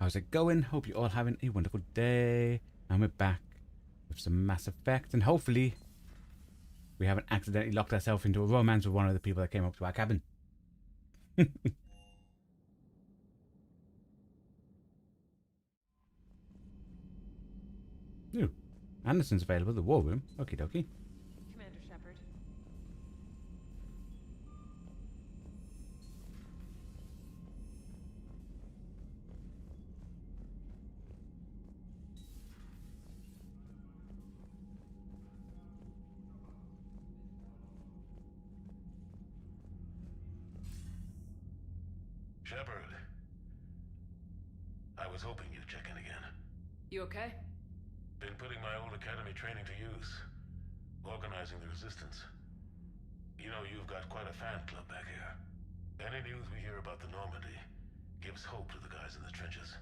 How's it going? Hope you're all having a wonderful day. And we're back with some Mass Effect. And hopefully we haven't accidentally locked ourselves into a romance with one of the people that came up to our cabin. Ooh, Anderson's available, the war room. Okie dokie. Commander Shepard. Shepard. I was hoping you'd check in again. You okay? Been putting my old academy training to use. Organizing the resistance. You know, you've got quite a fan club back here. Any news we hear about the Normandy gives hope to the guys in the trenches.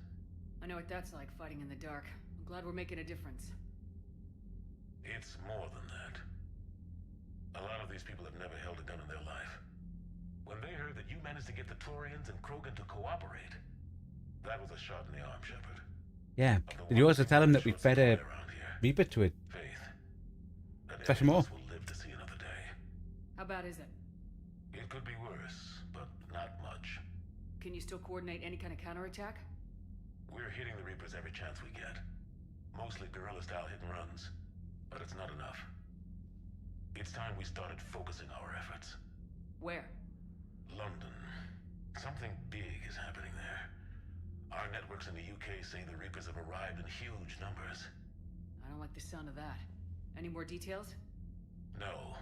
I know what that's like, fighting in the dark. I'm glad we're making a difference. It's more than that. A lot of these people have never held a gun in their life. When they heard that you managed to get the Turians and Krogan to cooperate, that was a shot in the arm, Shepard. Yeah. Did you also tell him that we fed a Reaper to it? Faith. That Fresh more. will live to see another day. How bad is it? It could be worse, but not much. Can you still coordinate any kind of counterattack? We're hitting the Reapers every chance we get. Mostly guerrilla-style hit-and-runs, but it's not enough. It's time we started focusing our efforts. Where? London. Something big is happening there. Our networks in the UK say the Reapers have arrived in huge numbers. I don't like the sound of that. Any more details? No.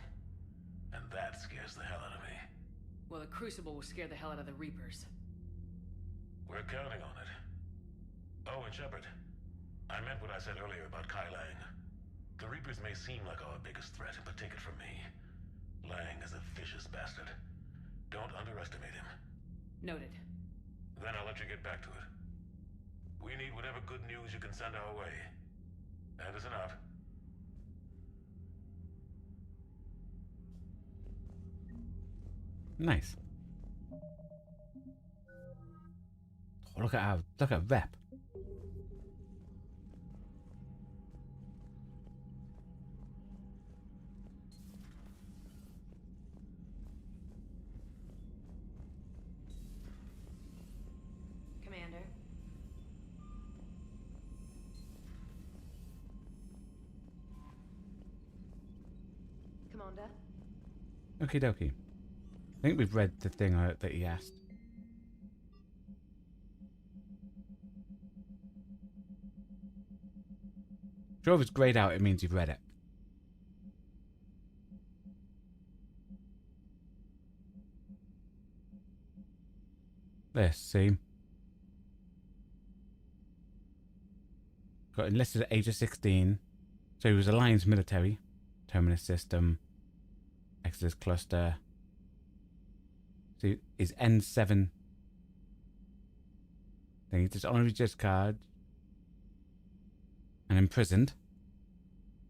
And that scares the hell out of me. Well, the Crucible will scare the hell out of the Reapers. We're counting on it. Oh, and Shepard, I meant what I said earlier about Kai Lang. The Reapers may seem like our biggest threat, but take it from me. Lang is a vicious bastard. Don't underestimate him. Noted. Then I'll let you get back to it. We need whatever good news you can send our way. Anderson out. Nice. Oh, look at Rep. Commander. Commander. Okie dokie. I think we've read the thing that he asked. Sure, if it's grayed out, it means you've read it. Let's see. Got enlisted at age of 16. So he was Alliance military. Terminus system. Exodus cluster. So his N7. Then he's dishonorary discharge. And imprisoned.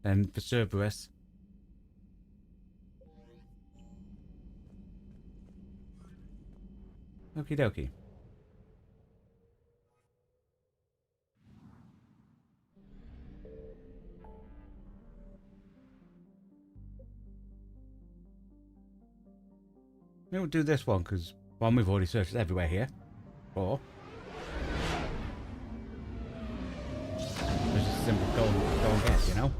Then for Cerberus. Okie dokie. We'll do this one because one we've already searched everywhere here. Or it's just simple go and get, you know?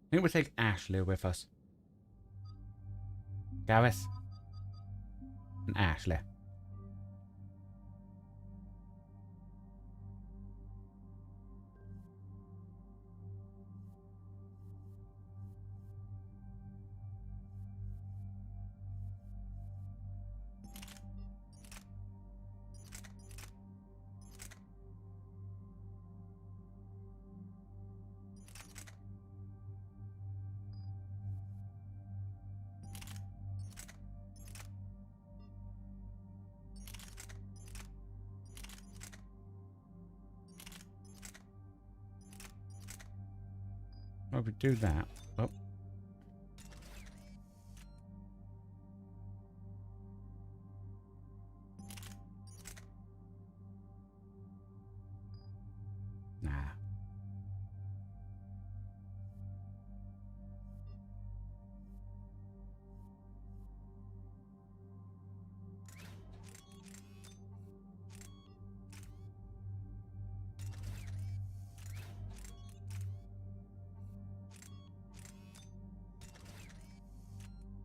I think we'll take Ashley with us. Gareth. And Ashley. probably do that. Oh. Nah.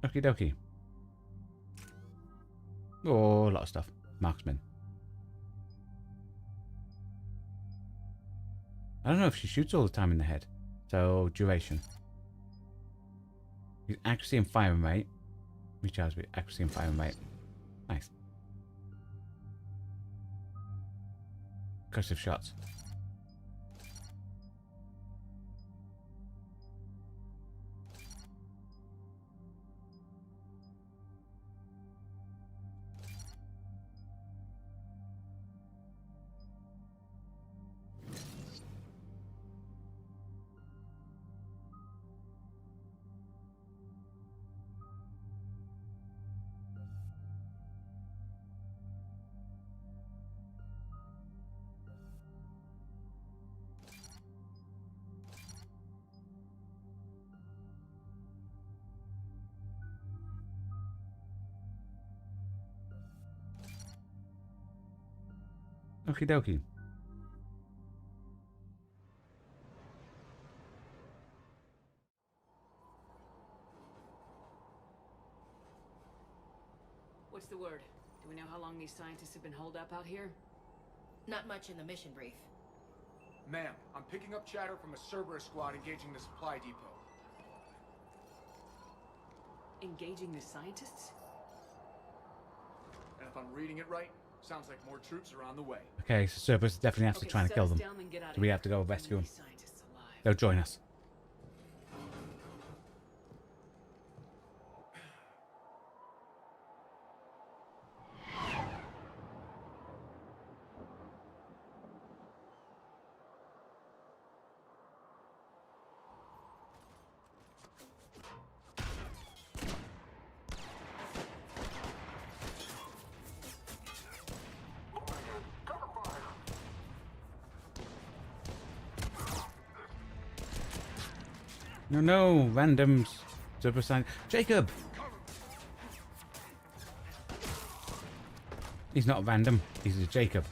Okie dokie. Oh, a lot of stuff. Marksman. I don't know if she shoots all the time in the head. So, duration. Use accuracy and firing rate. Recharge with accuracy and firing rate. Nice. Cursive shots. Okie dokie. What's the word? Do we know how long these scientists have been holed up out here? Not much in the mission brief. Ma'am, I'm picking up chatter from a Cerberus squad engaging the supply depot. Engaging the scientists? And if I'm reading it right, sounds like more troops are on the way. Okay, so Cerberus is definitely after trying to kill them. So we have to go rescue them. They'll join us. No, no, randoms. Super sign. Jacob! He's not random. He's a Jacob.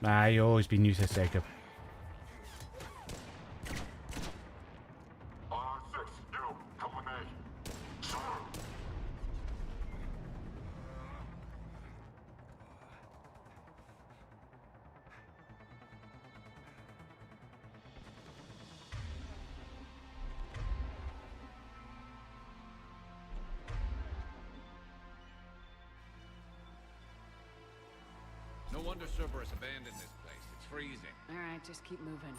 Ah, you've always been useless, Jacob. No wonder Cerberus abandoned this place. It's freezing. Alright, just keep moving.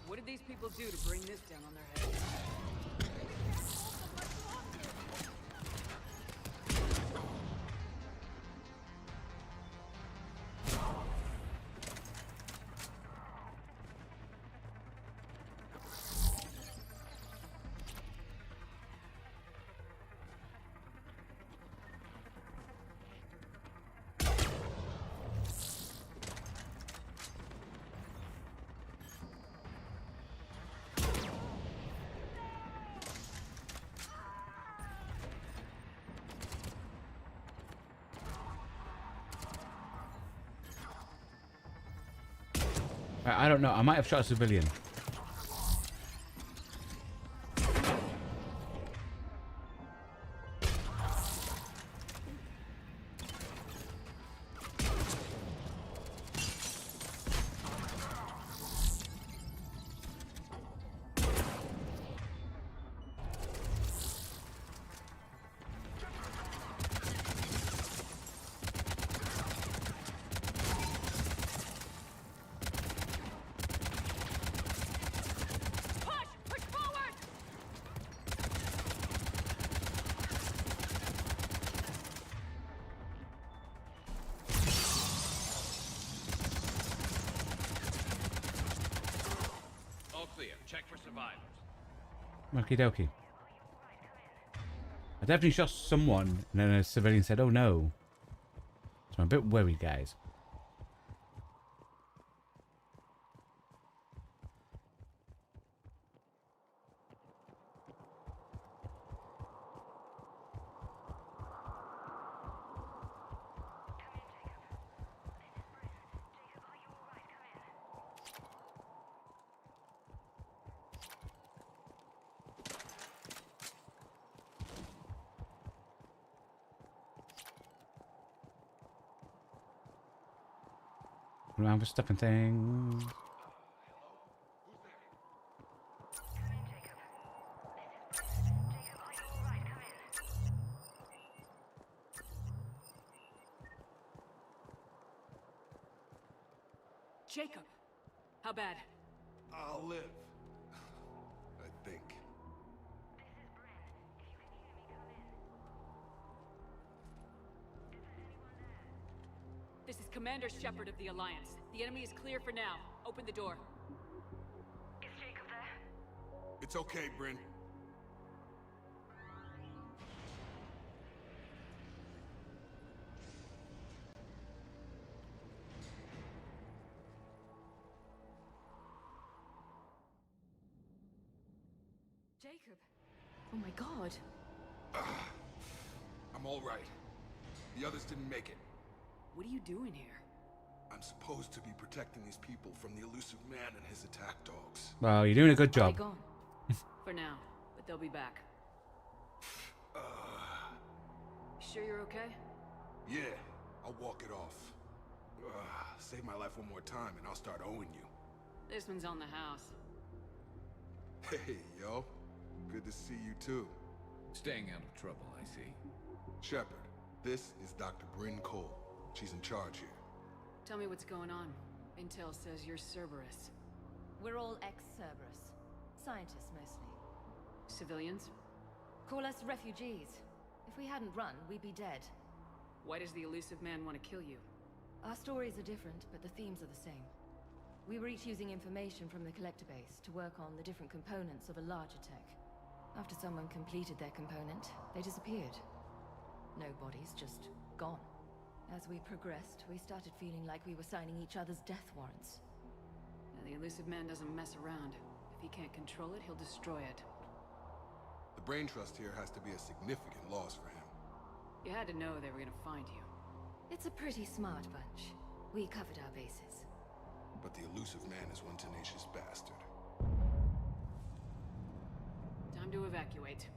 What did these people do to bring this down on their heads? I don't know. I might have shot a civilian. clear. Check for survivors. Okie dokie. I definitely shot someone, and then a civilian said, "Oh no." So I'm a bit worried, guys. Around for stuff and things. Jacob, how bad? I'll live. I think. This is Commander Shepard of the Alliance. The enemy is clear for now. Open the door. Is Jacob there? It's okay, Bryn. Jacob. Oh my god. I'm all right. The others didn't make it. What are you doing here? I'm supposed to be protecting these people from the elusive man and his attack dogs. Well, you're doing a good Are they job. gone? For now, but they'll be back. Sure you're okay? Yeah, I'll walk it off. Save my life one more time and I'll start owing you. This one's on the house. Hey, yo. Good to see you too. Staying out of trouble, I see. Shepard, this is Dr. Bryn Cole. She's in charge here. Tell me what's going on. Intel says you're Cerberus. We're all ex-Cerberus. Scientists, mostly. Civilians? Call us refugees. If we hadn't run, we'd be dead. Why does the elusive man want to kill you? Our stories are different, but the themes are the same. We were each using information from the collector base to work on the different components of a larger tech. After someone completed their component, they disappeared. No bodies, just gone. As we progressed, we started feeling like we were signing each other's death warrants. The elusive man doesn't mess around. If he can't control it, he'll destroy it. The brain trust here has to be a significant loss for him. You had to know they were gonna find you. It's a pretty smart bunch. We covered our bases. But the elusive man is one tenacious bastard. Time to evacuate.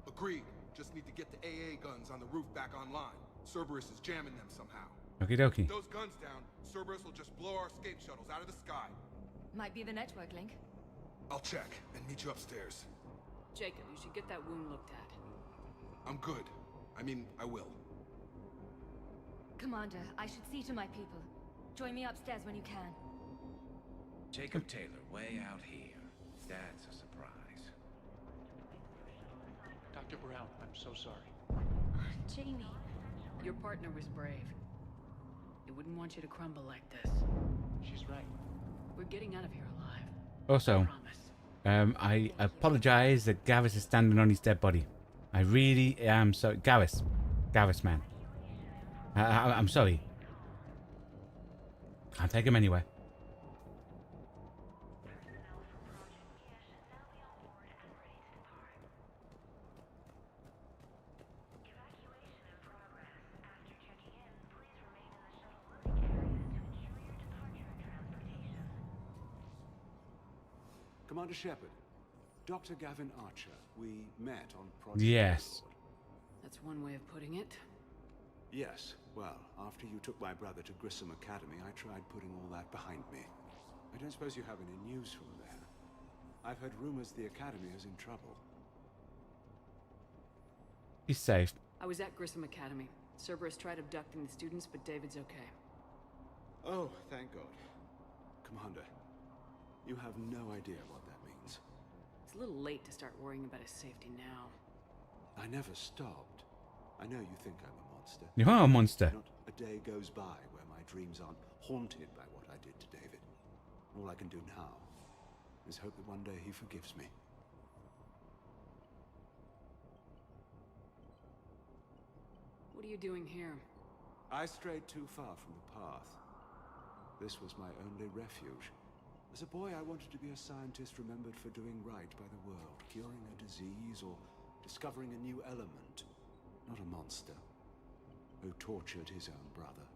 Agreed. Just need to get the AA guns on the roof back online. Cerberus is jamming them somehow. Okie dokie. Those guns down, Cerberus will just blow our escape shuttles out of the sky. Might be the network link. I'll check and meet you upstairs. Jacob, you should get that wound looked at. I'm good. I mean, I will. Commander, I should see to my people. Join me upstairs when you can. Jacob Taylor, way out here. That's a surprise. Dr. Brown, I'm so sorry. Jamie. Your partner was brave. He wouldn't want you to crumble like this. She's right. We're getting out of here alive. Also, Promise. I apologize that Garrus is standing on his dead body. I really am so... Garrus, man. I'm sorry. Can't take him anywhere. Commander Shepard, Dr. Gavin Archer, we met on Project Yes. Overlord. That's one way of putting it. Yes, well, after you took my brother to Grissom Academy, I tried putting all that behind me. I don't suppose you have any news from there. I've heard rumors the Academy is in trouble. He's safe. I was at Grissom Academy. Cerberus tried abducting the students, but David's okay. Oh, thank God. Commander, you have no idea what that means. It's a little late to start worrying about his safety now. I never stopped. I know you think I'm a monster. You are a monster. Not a day goes by where my dreams aren't haunted by what I did to David. All I can do now There's hope that one day he forgives me. What are you doing here? I strayed too far from the path. This was my only refuge. As a boy, I wanted to be a scientist remembered for doing right by the world, curing a disease or discovering a new element. Not a monster who tortured his own brother.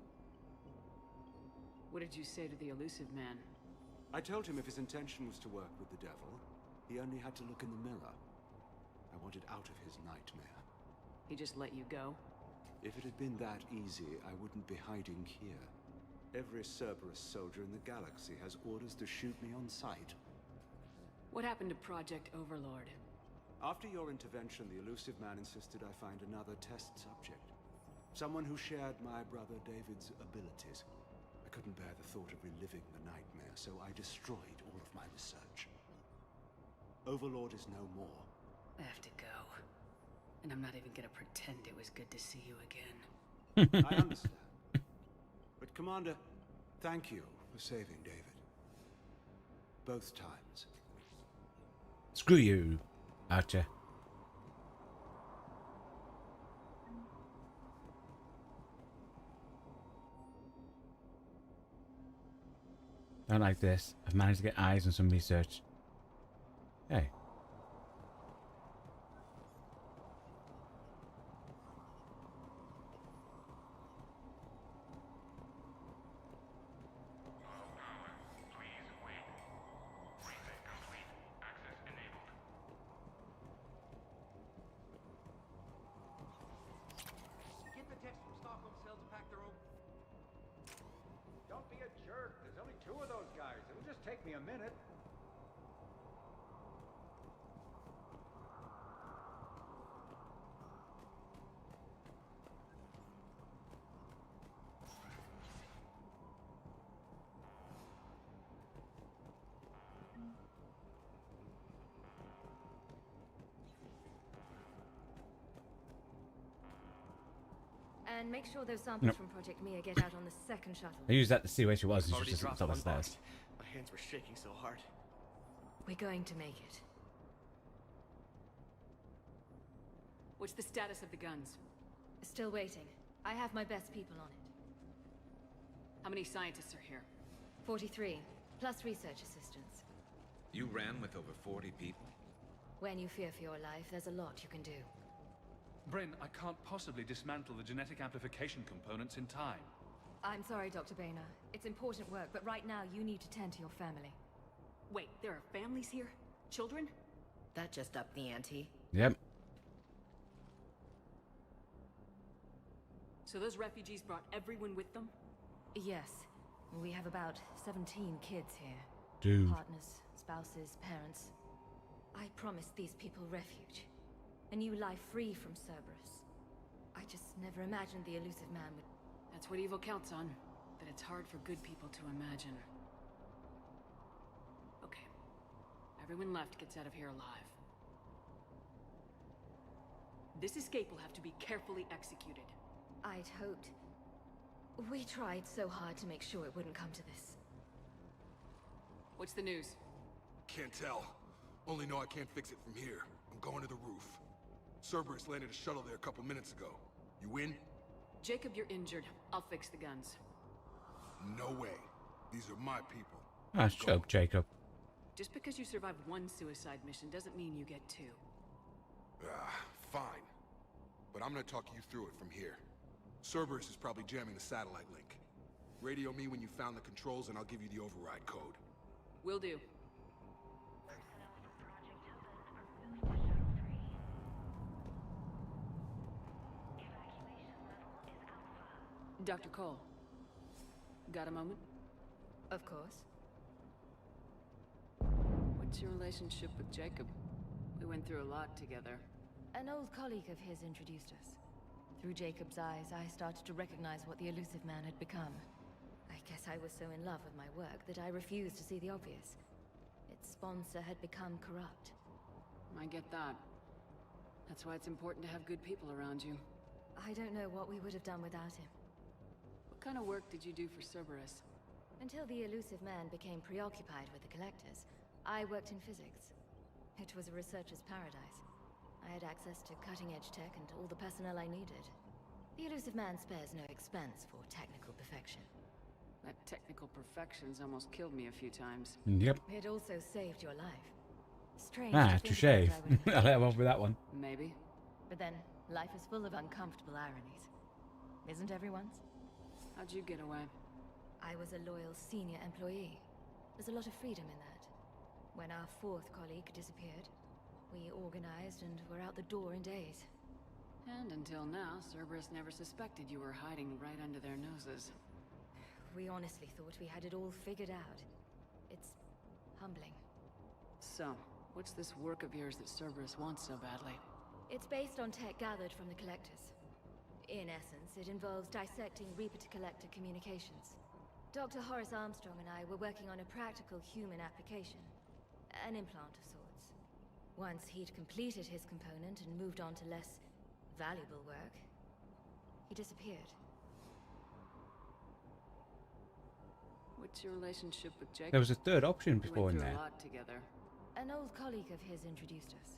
What did you say to the elusive man? I told him if his intention was to work with the devil, he only had to look in the mirror. I wanted out of his nightmare. He just let you go? If it had been that easy, I wouldn't be hiding here. Every Cerberus soldier in the galaxy has orders to shoot me on sight. What happened to Project Overlord? After your intervention, the elusive man insisted I find another test subject. Someone who shared my brother David's abilities. I couldn't bear the thought of reliving the nightmare, so I destroyed all of my research. Overlord is no more. I have to go. And I'm not even gonna pretend it was good to see you again. I understand. But Commander, thank you for saving David. Both times. Screw you, Archer. I don't like this. I've managed to get eyes on some research. Hey. Take me a minute. And make sure those samples from Project Mia get out on the second shuttle. I used that to see where she was, and she was just at the top of the stairs. My hands were shaking so hard. We're going to make it. What's the status of the guns? Still waiting. I have my best people on it. How many scientists are here? 43, plus research assistants. You ran with over 40 people? When you fear for your life, there's a lot you can do. Bryn, I can't possibly dismantle the genetic amplification components in time. I'm sorry, Dr. Boehner. It's important work, but right now you need to tend to your family. Wait, there are families here? Children? That just upped the ante. Yep. So those refugees brought everyone with them? Yes. We have about 17 kids here. Dude. Partners, spouses, parents. I promised these people refuge. A new life free from Cerberus. I just never imagined the elusive man would... That's what evil counts on. That it's hard for good people to imagine. Okay. Everyone left gets out of here alive. This escape will have to be carefully executed. I'd hoped. We tried so hard to make sure it wouldn't come to this. What's the news? Can't tell. Only know I can't fix it from here. I'm going to the roof. Cerberus landed a shuttle there a couple minutes ago. You in? Jacob, you're injured. I'll fix the guns. No way. These are my people. Ah, shut up, Jacob. Just because you survived one suicide mission doesn't mean you get two. Fine. But I'm gonna talk you through it from here. Cerberus is probably jamming the satellite link. Radio me when you found the controls and I'll give you the override code. Will do. Dr. Cole, got a moment? Of course. What's your relationship with Jacob? We went through a lot together. An old colleague of his introduced us. Through Jacob's eyes, I started to recognize what the elusive man had become. I guess I was so in love with my work that I refused to see the obvious. Its sponsor had become corrupt. I get that. That's why it's important to have good people around you. I don't know what we would have done without him. What kind of work did you do for Cerberus? Until the elusive man became preoccupied with the collectors, I worked in physics. It was a researcher's paradise. I had access to cutting-edge tech and all the personnel I needed. The elusive man spares no expense for technical perfection. That technical perfection's almost killed me a few times. Yep. It also saved your life. Strange. Ah, to think touche. about, I would I'll let him off with that one. Maybe. But then, life is full of uncomfortable ironies. Isn't everyone's? How'd you get away? I was a loyal senior employee. There's a lot of freedom in that. When our fourth colleague disappeared, we organized and were out the door in days. And until now, Cerberus never suspected you were hiding right under their noses. We honestly thought we had it all figured out. It's humbling. So, what's this work of yours that Cerberus wants so badly? It's based on tech gathered from the Collectors. In essence, it involves dissecting Reaper-to-Collector communications. Dr. Horace Armstrong and I were working on a practical human application. An implant of sorts. Once he'd completed his component and moved on to less valuable work, he disappeared. What's your relationship with Jacob? There was a third option We before went in through there. a lot together. An old colleague of his introduced us.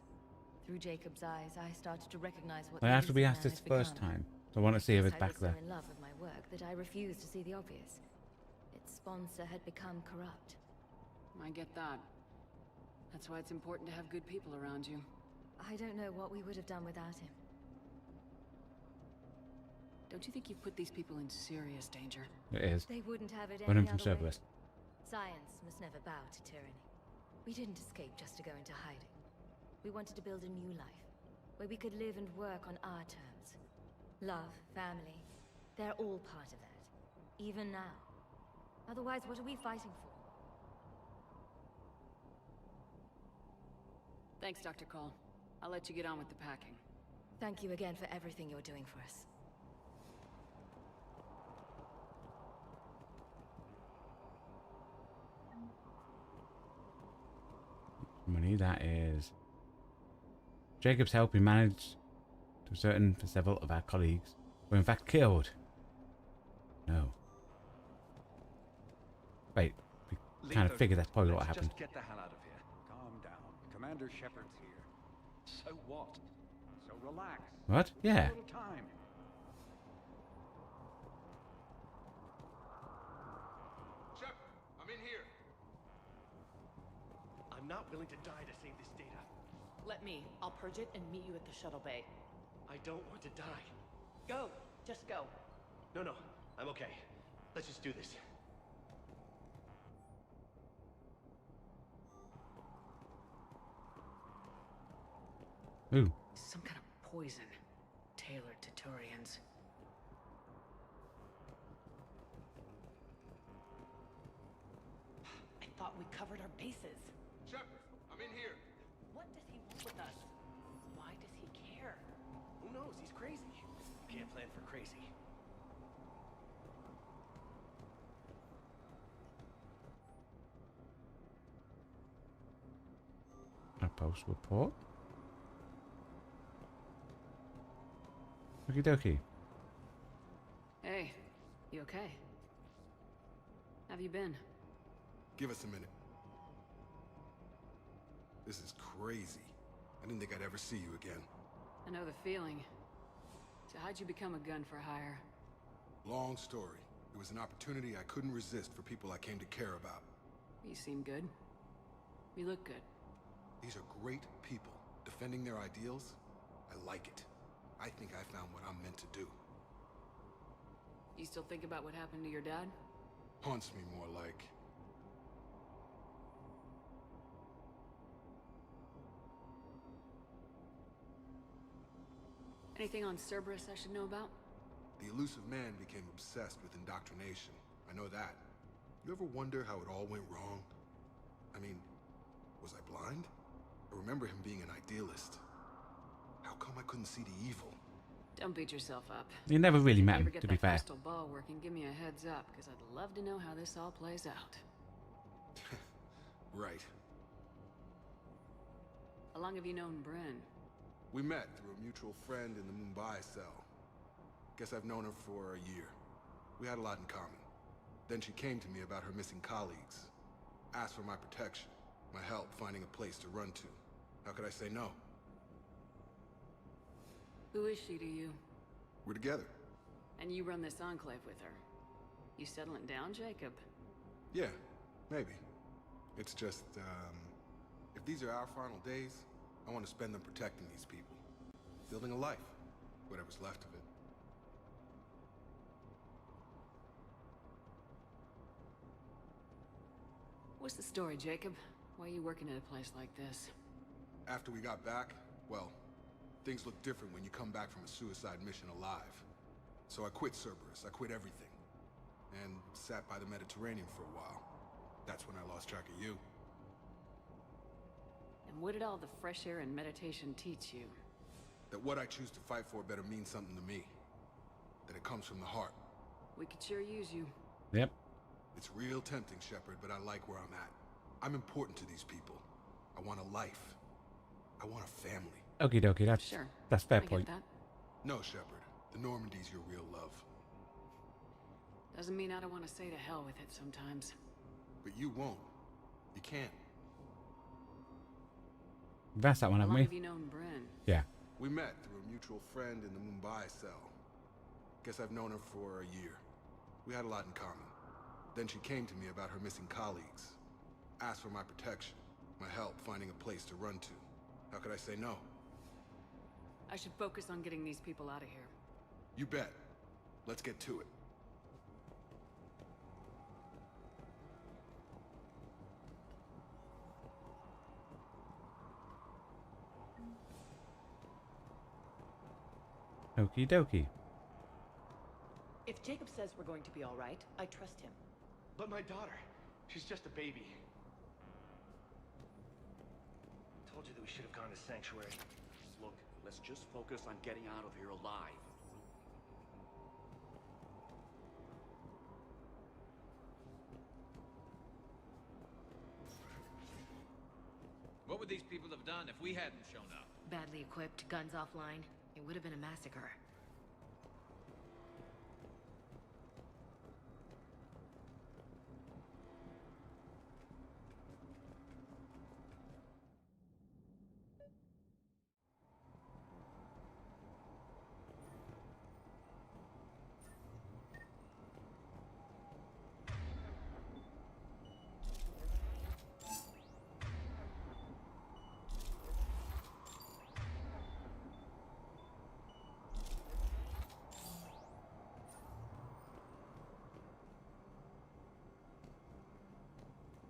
Through Jacob's eyes, I started to recognize what I the have to be elusive asked man this had first become. time. So I want to see if it's I back was there. so in love with my work that I refused to see the obvious. Its sponsor had become corrupt. I get that. That's why it's important to have good people around you. I don't know what we would have done without him. Don't you think you've put these people in serious danger? It is. They wouldn't have it Run any him from other way. Cerberus. Science must never bow to tyranny. We didn't escape just to go into hiding. We wanted to build a new life, where we could live and work on our terms. Love, family, they're all part of that. Even now. Otherwise, what are we fighting for? Thanks, Dr. Cole. I'll let you get on with the packing. Thank you again for everything you're doing for us. Money, that is Jacob's helping manage to certain for several of our colleagues were in fact killed. No. Wait, we kind of figured that's probably what happened. Just get the hell out of here. Calm down. Commander Shepard's here. So what? So relax. What? Yeah. A little time. Shepard, I'm in here. I'm not willing to die to save this data. Let me. I'll purge it and meet you at the shuttle bay. I don't want to die. Go. Just go. No, I'm okay. Let's just do this. Ooh. Some kind of poison tailored to Turians. I thought we covered our bases. Shepard, I'm in here. What does he want with us? Why does he care? Who knows? He's crazy. Can't plan for crazy. A post report. Okie dokie. Hey, you okay? Have you been? Give us a minute. This is crazy. I didn't think I'd ever see you again. I know the feeling. So how'd you become a gun for hire? Long story. It was an opportunity I couldn't resist for people I came to care about. You seem good. You look good. These are great people. Defending their ideals, I like it. I think I found what I'm meant to do. You still think about what happened to your dad? Haunts me more like. Anything on Cerberus I should know about? The elusive man became obsessed with indoctrination. I know that. You ever wonder how it all went wrong? I mean, was I blind? I remember him being an idealist. How come I couldn't see the evil? Don't beat yourself up. You never really met If you him, ever get to be that fair. crystal ball working, give me a heads up, because I'd love to know how this all plays out. Right. How long have you known Bryn? We met through a mutual friend in the Mumbai cell. Guess I've known her for a year. We had a lot in common. Then she came to me about her missing colleagues. Asked for my protection. My help finding a place to run to. How could I say no? Who is she to you? We're together. And you run this enclave with her. You settling down, Jacob? Yeah, maybe. It's just, if these are our final days, I want to spend them protecting these people. Building a life. Whatever's left of it. What's the story, Jacob? Why are you working at a place like this? After we got back, well, things look different when you come back from a suicide mission alive. So I quit Cerberus, I quit everything. And sat by the Mediterranean for a while. That's when I lost track of you. And what did all the fresh air and meditation teach you? That what I choose to fight for better mean something to me. That it comes from the heart. We could sure use you. Yep. It's real tempting, Shepard, but I like where I'm at. I'm important to these people. I want a life. I want a family. Okie dokie, that's fair I point. get that. No, Shepard. The Normandy's your real love. Doesn't mean I don't want to say to hell with it sometimes. But you won't. You can't. That's that one, How haven't long we? have you known Bryn? Yeah. We met through a mutual friend in the Mumbai cell. Guess I've known her for a year. We had a lot in common. Then she came to me about her missing colleagues. Asked for my protection, my help finding a place to run to. How could I say no? I should focus on getting these people out of here. You bet. Let's get to it. Okie dokie. If Jacob says we're going to be all right, I trust him. But my daughter, she's just a baby. Told you that we should have gone to Sanctuary. Look, let's just focus on getting out of here alive. What would these people have done if we hadn't shown up? Badly equipped, guns offline. It would have been a massacre.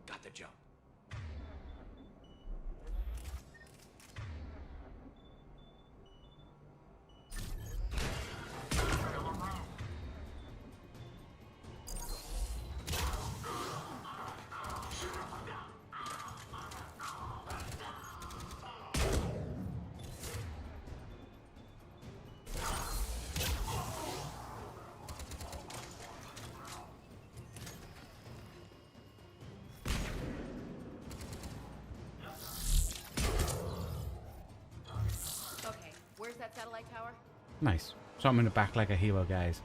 Got the jump. Okay, where's that satellite tower? Nice. So I'm in the back like a hero, guys.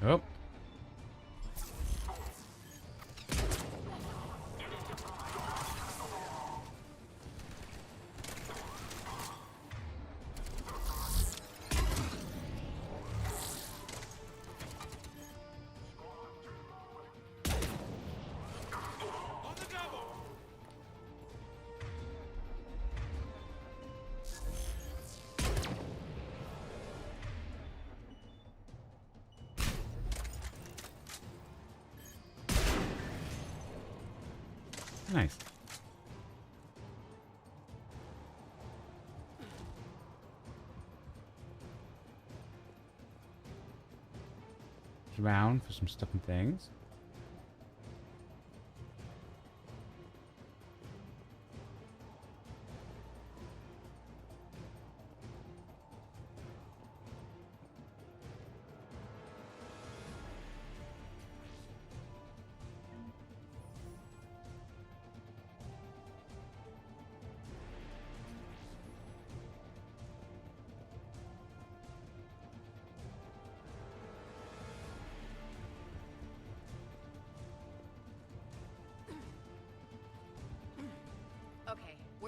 Oh. Nice. Around for some stuff and things.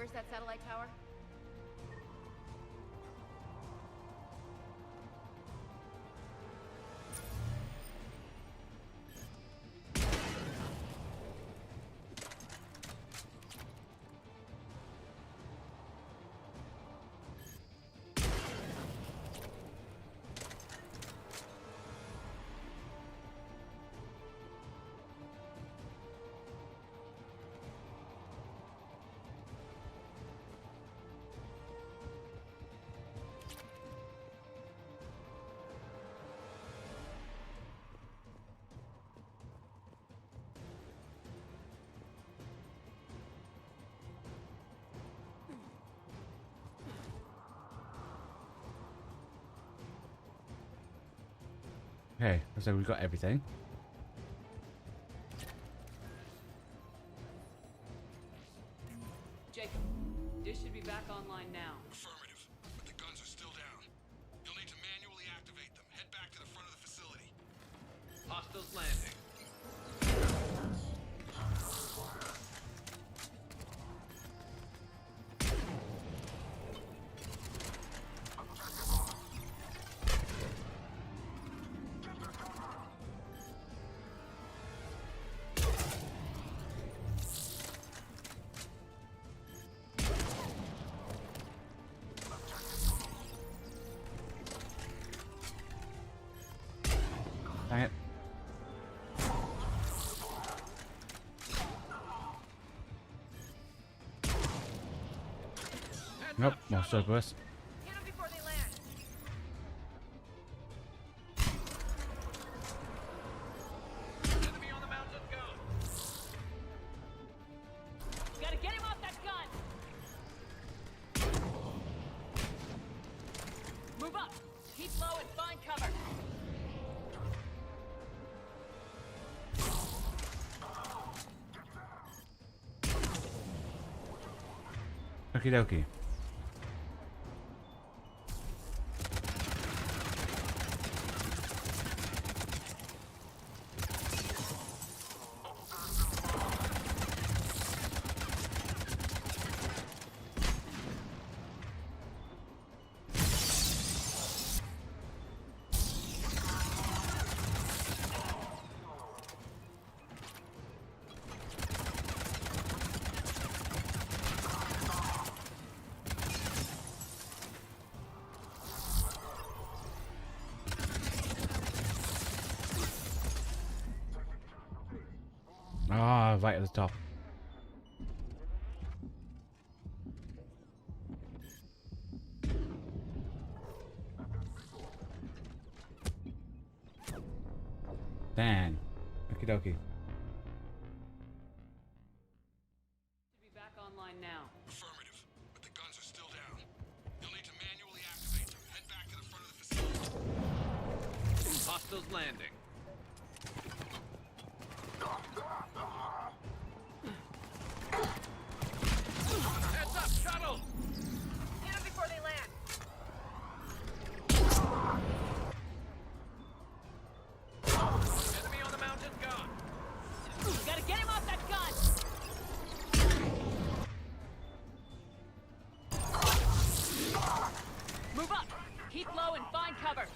Where's that satellite tower? Okay, looks like we've got everything. Jacob, dish should be back online now. Affirmative, but the guns are still down. You'll need to manually activate them. Head back to the front of the facility. Hostiles landing. Dang it. Nope, more Cerberus. Get them before they land. Enemy on the mountain gun. Gotta get him off that gun! Move up! Keep low and find cover! Okie dokie. Ah, right at the top. Dang. Okie dokie. Should be back online now. Affirmative, but the guns are still down. You'll need to manually activate them. Head back to the front of the facility. Hostiles landing. Heads up, shuttle! Get them before they land. Enemy on the mountain gun. Gotta get him off that gun! Move up! Keep low and find cover!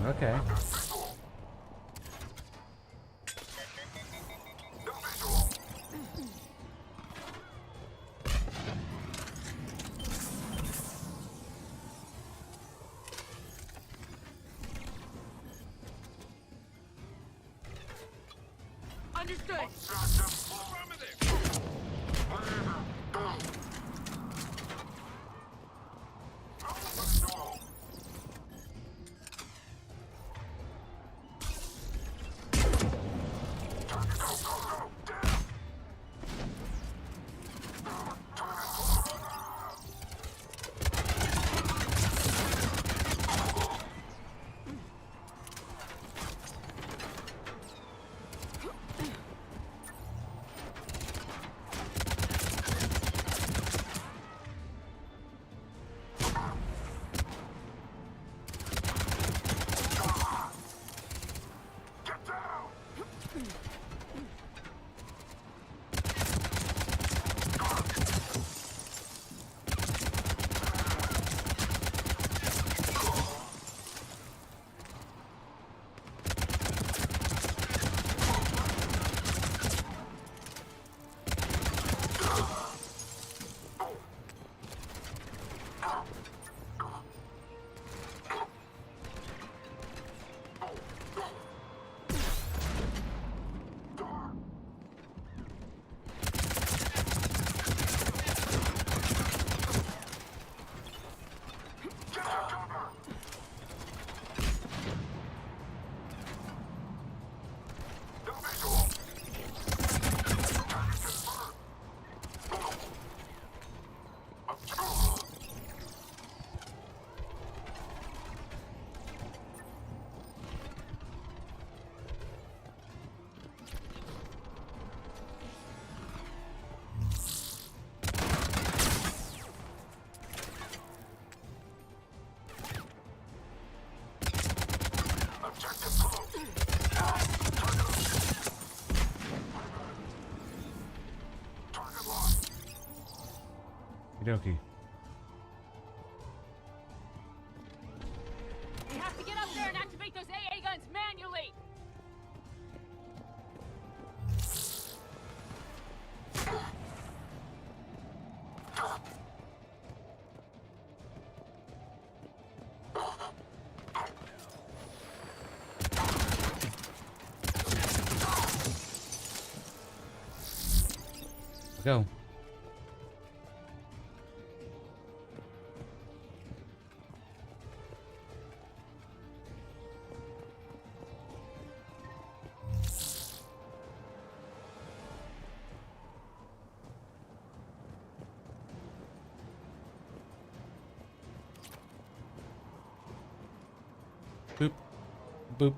Okay. Understood. Okay. We have to get up there and activate those AA guns manually. Go. Boop. Boop.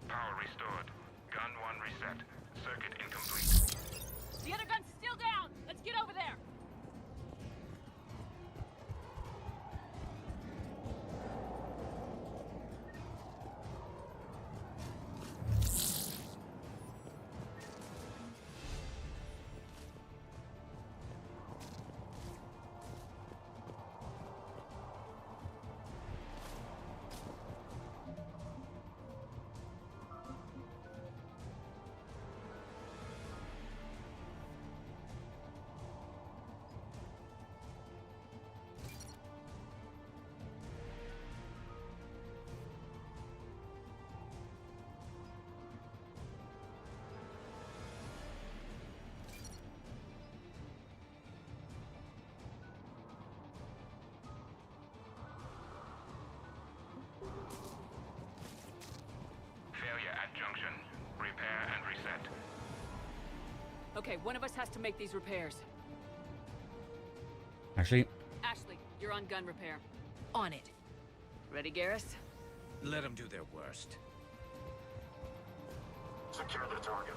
Power restored. Gun 1 reset. Circuit incomplete. The other gun's still down. Let's get over there. Failure at junction. Repair and reset. Okay, one of us has to make these repairs. Actually, Ashley, you're on gun repair. On it. Ready, Garrus? Let them do their worst. Secure the target.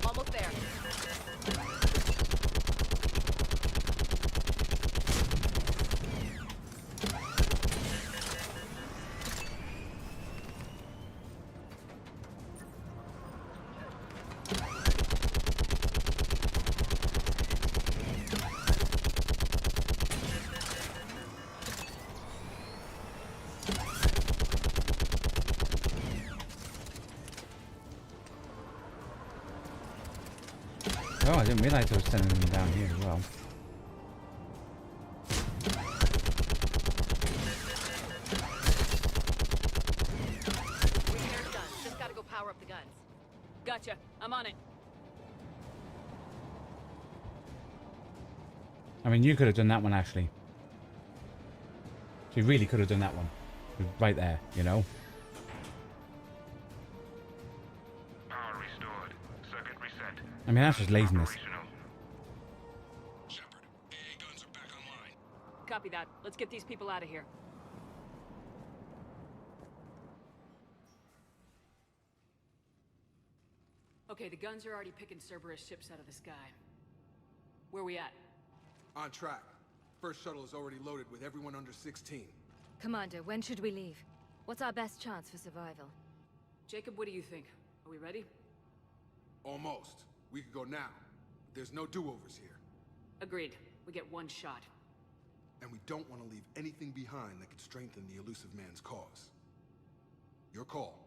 Almost there. I didn't realize I was sending them down here as well. Repair guns. Just gotta go power up the guns. Gotcha. I'm on it. I mean, you could have done that one, actually. So you really could have done that one. It was right there, you know? Power restored. Circuit reset. I mean, that's just laziness. Shepard, AA guns are back online. Copy that. Let's get these people out of here. Okay, the guns are already picking Cerberus ships out of the sky. Where we at? On track. First shuttle is already loaded with everyone under 16. Commander, when should we leave? What's our best chance for survival? Jacob, what do you think? Are we ready? Almost. We could go now. There's no do-overs here. Agreed. We get one shot. And we don't want to leave anything behind that could strengthen the elusive man's cause. Your call.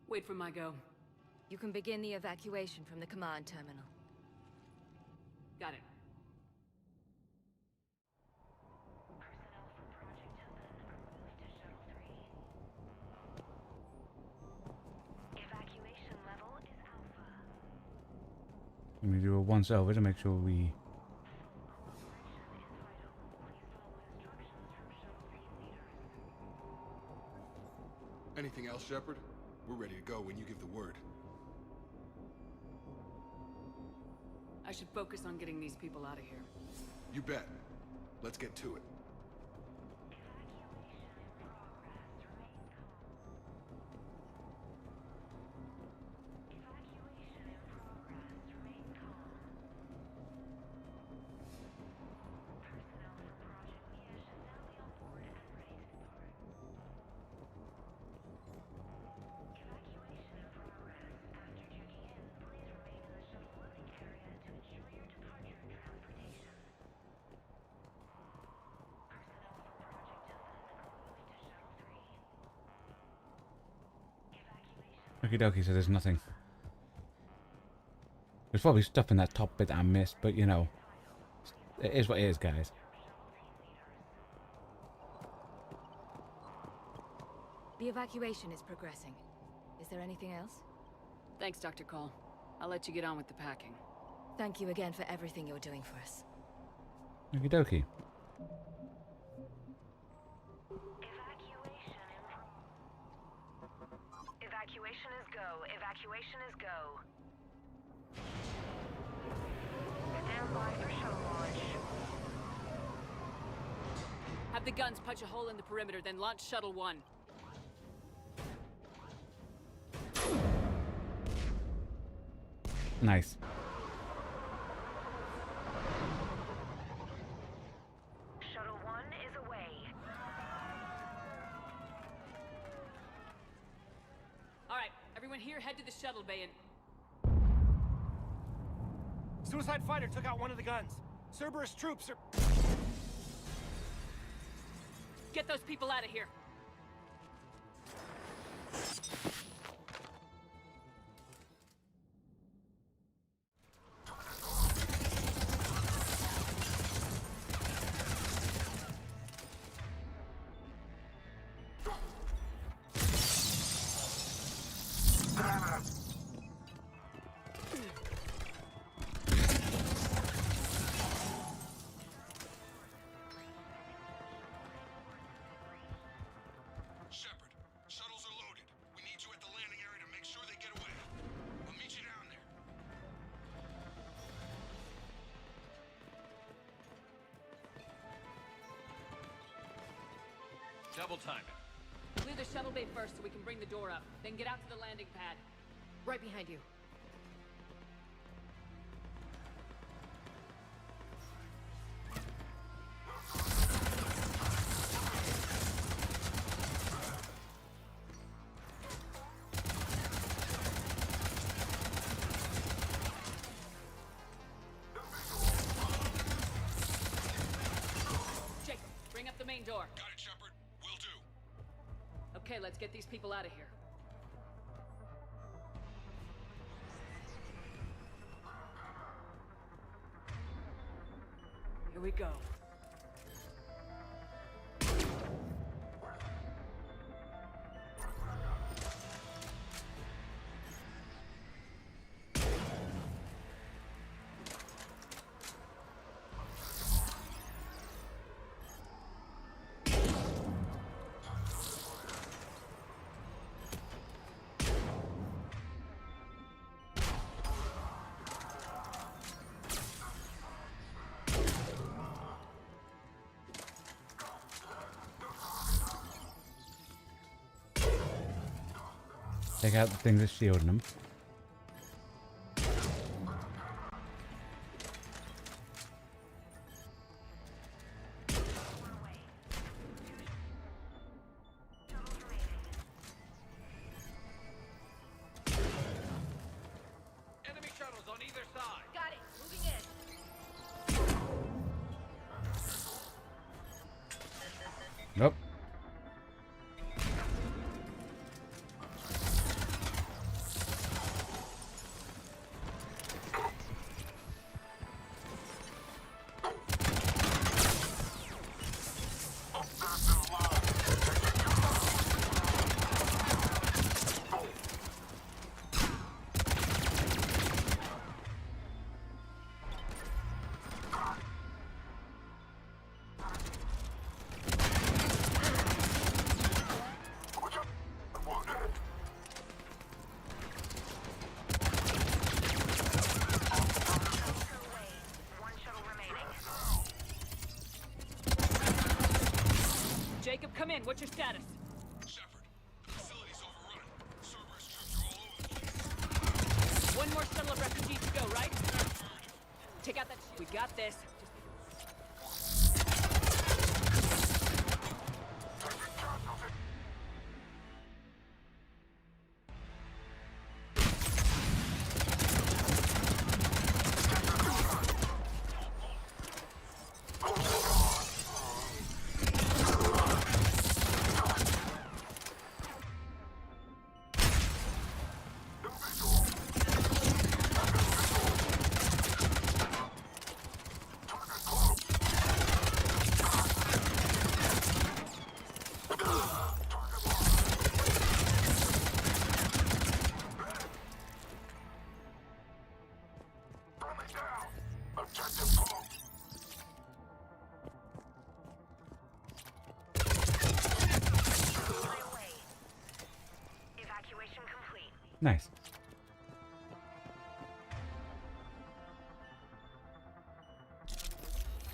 Wait for my go. You can begin the evacuation from the command terminal. Got it. Personnel from Project Open are moved to Shuttle 3. Evacuation level is Alpha. Let me do a once over to make sure we... Anything else, Shepard? We're ready to go when you give the word. I should focus on getting these people out of here. You bet. Let's get to it. Okie dokie, so there's nothing. There's probably stuff in that top bit that I missed, but you know, it is what it is, guys. The evacuation is progressing. Is there anything else? Thanks, Dr. Cole. I'll let you get on with the packing. Thank you again for everything you're doing for us. Okie dokie. Evacuation is go. Evacuation is go. Stand by for shuttle launch. Have the guns punch a hole in the perimeter, then launch Shuttle 1. Nice. Shuttle 1 is away. Alright, everyone here head to the shuttle bay and... Suicide fighter took out one of the guns. Cerberus troops are... Get those people out of here. Double time it. Clear the shuttle bay first so we can bring the door up. Then get out to the landing pad. Right behind you. Jacob, bring up the main door. Got it, Shepard. Will do. Okay, let's get these people out of here. Here we go. Take out the thing that's shielding them. Enemy shuttles on either side. Got it. Moving in. Nope. Jacob, come in. What's your status? Shepard, facility's overrun. Cerberus troops are all over the place. One more shuttle of refugees to go, right? Take out that We got this. Evacuation complete. Nice.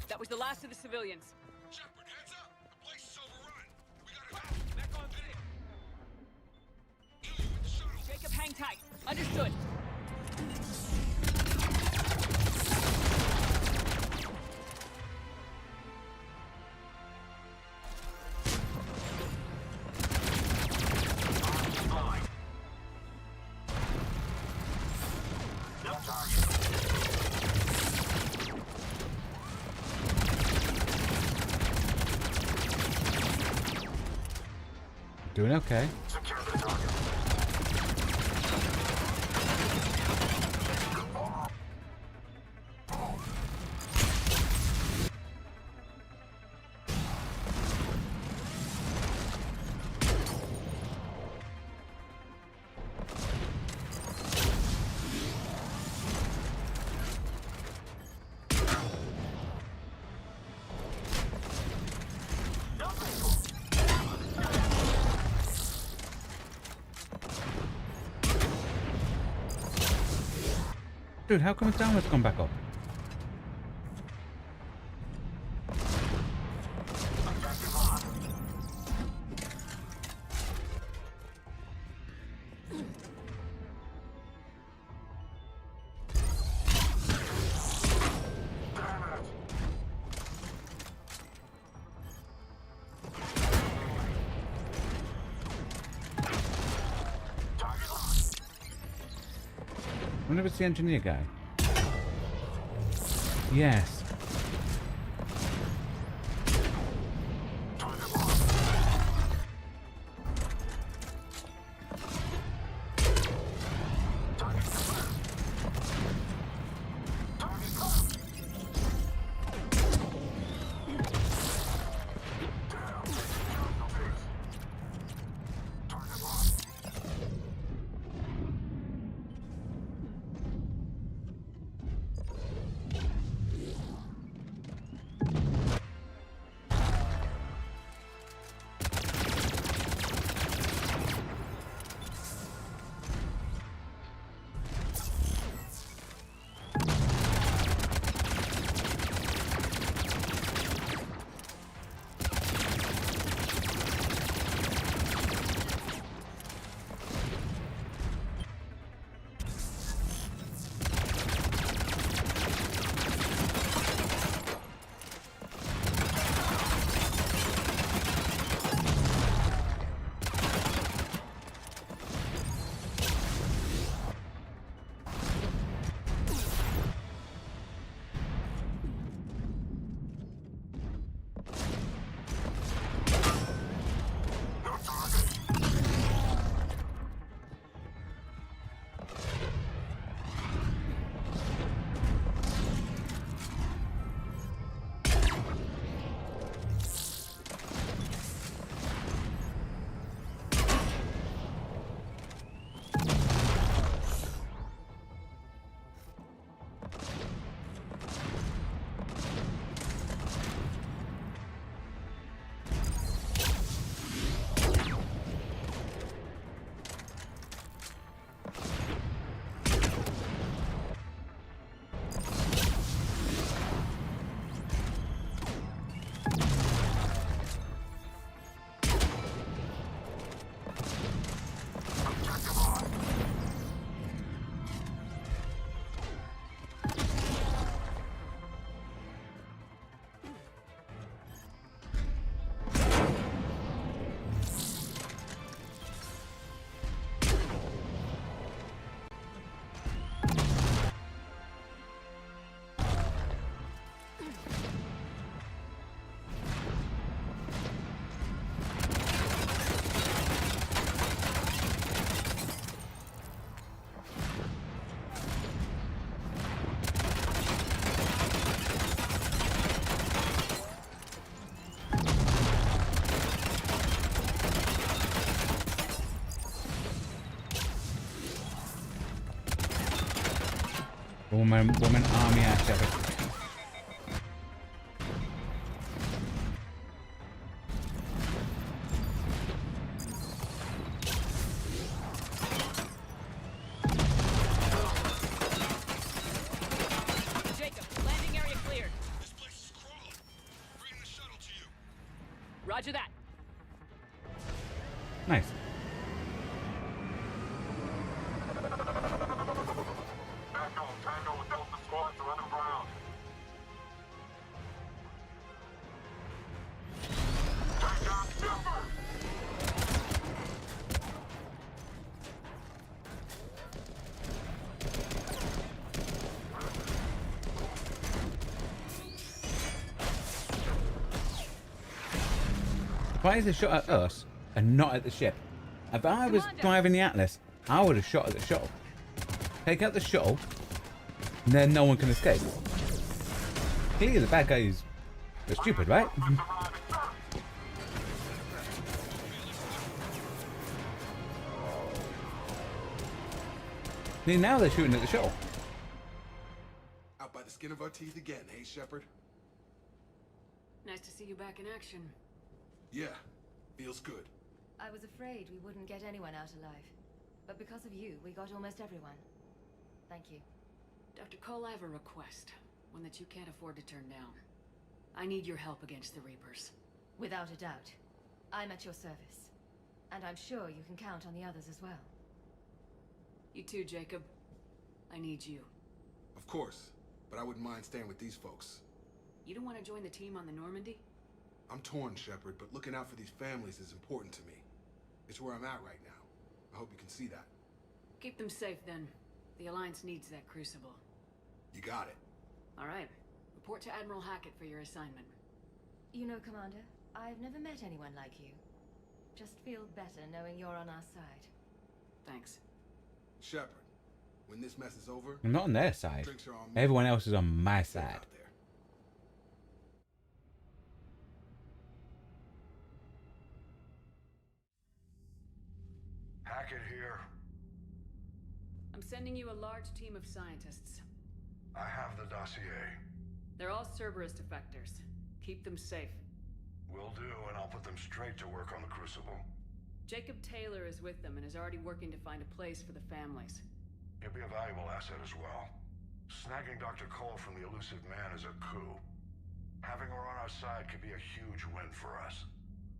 That was the last of the civilians. Shepard, heads up! The place is overrun. We gotta go. Back on deck. Deal with the shuttle. Jacob, hang tight. Understood. Doing okay. Secure the target. Dude, how come its armor's gone back up? I wonder if it's the engineer guy. Yes. woman army ass Shepard. Jacob, landing area cleared. This place is crawling. Bringing the shuttle to you. Roger that. Nice. Why is it shot at us and not at the ship? If I was driving the Atlas, I would have shot at the shuttle. Take out the shuttle, and then no one can escape. Clearly the bad guys are stupid, right? See, now they're shooting at the shuttle. Out by the skin of our teeth again, hey, Shepard? Nice to see you back in action. Yeah, feels good. I was afraid we wouldn't get anyone out alive. But because of you, we got almost everyone. Thank you. Dr. Cole, I have a request. One that you can't afford to turn down. I need your help against the Reapers. Without a doubt. I'm at your service. And I'm sure you can count on the others as well. You too, Jacob. I need you. Of course, but I wouldn't mind staying with these folks. You don't want to join the team on the Normandy? I'm torn, Shepard, but looking out for these families is important to me. It's where I'm at right now. I hope you can see that. Keep them safe, then. The Alliance needs that crucible. You got it. All right. Report to Admiral Hackett for your assignment. You know, Commander, I've never met anyone like you. Just feel better knowing you're on our side. Thanks. Shepard, when this mess is over... I'm not on their side. Drinks are on me. Everyone else is on my side. Hackett here. I'm sending you a large team of scientists. I have the dossier. They're all Cerberus defectors. Keep them safe. Will do, and I'll put them straight to work on the Crucible. Jacob Taylor is with them and is already working to find a place for the families. He'll be a valuable asset as well. Snagging Dr. Cole from the elusive man is a coup. Having her on our side could be a huge win for us.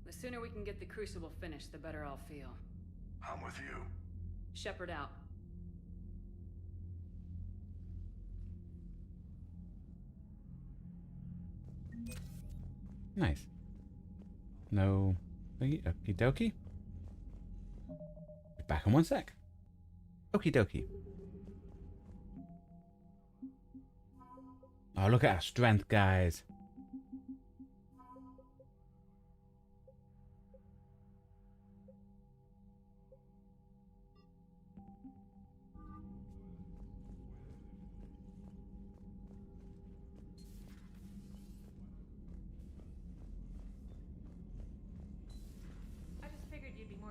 The sooner we can get the Crucible finished, the better I'll feel. I'm with you. Shepard out. Nice. No. Okie dokie. Be back in 1 sec. Okie dokie. Oh, look at our strength, guys.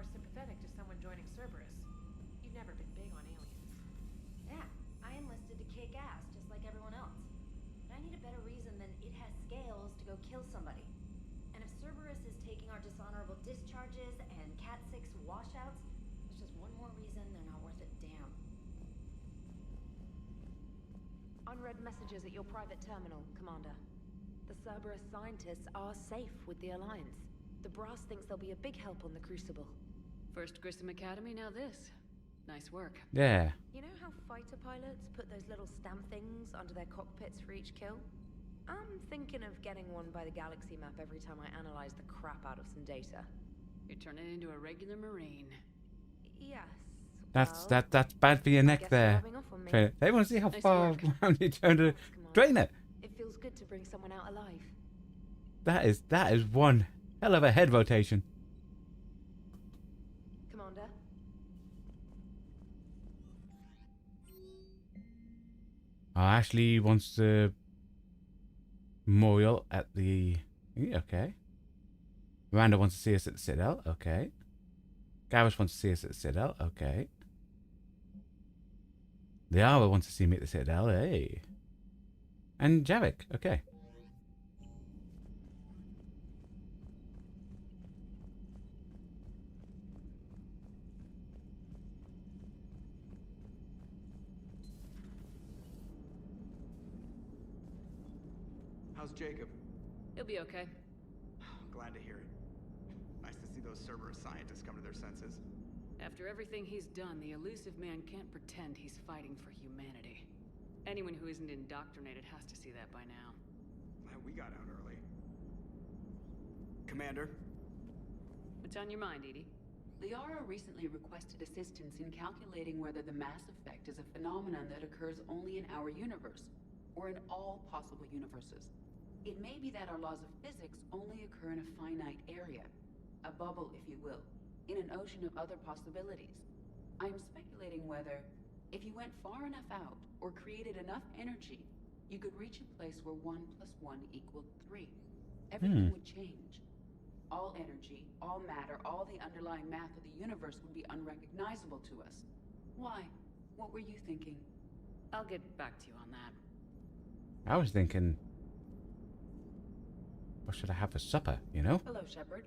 Sympathetic to someone joining Cerberus. You've never been big on aliens. Yeah, I enlisted to kick ass, just like everyone else. But I need a better reason than it has scales to go kill somebody. And if Cerberus is taking our dishonorable discharges and Cat-6 washouts, it's just one more reason they're not worth a damn. Unread messages at your private terminal, Commander. The Cerberus scientists are safe with the Alliance. The brass thinks they'll be a big help on the Crucible. First Grissom Academy, now this. Nice work. Yeah. You know how fighter pilots put those little stamp things under their cockpits for each kill? I'm thinking of getting one by the galaxy map every time I analyze the crap out of some data. You're turning into a regular Marine. Yes. That's bad for your neck there. Trainer. They want to see how far around you turn to trainer. It feels good to bring someone out alive. That is one hell of a head rotation. Commander. Ashley wants the memorial at the... Okay. Miranda wants to see us at the Citadel. Okay. Garrus wants to see us at the Citadel. Okay. They are want to see me at the Citadel, hey. And Javik, okay. How's Jacob? He'll be okay. Glad to hear it. Nice to see those Cerberus scientists come to their senses. After everything he's done, the elusive man can't pretend he's fighting for humanity. Anyone who isn't indoctrinated has to see that by now. We got out early. Commander? What's on your mind, Edie? Liara recently requested assistance in calculating whether the mass effect is a phenomenon that occurs only in our universe, or in all possible universes. It may be that our laws of physics only occur in a finite area, a bubble, if you will, in an ocean of other possibilities. I am speculating whether, if you went far enough out, or created enough energy, you could reach a place where 1 + 1 = 3. Everything would change. All energy, all matter, all the underlying math of the universe would be unrecognizable to us. Why? What were you thinking? I'll get back to you on that. I was thinking, what should I have for supper, you know? Hello, Shepard.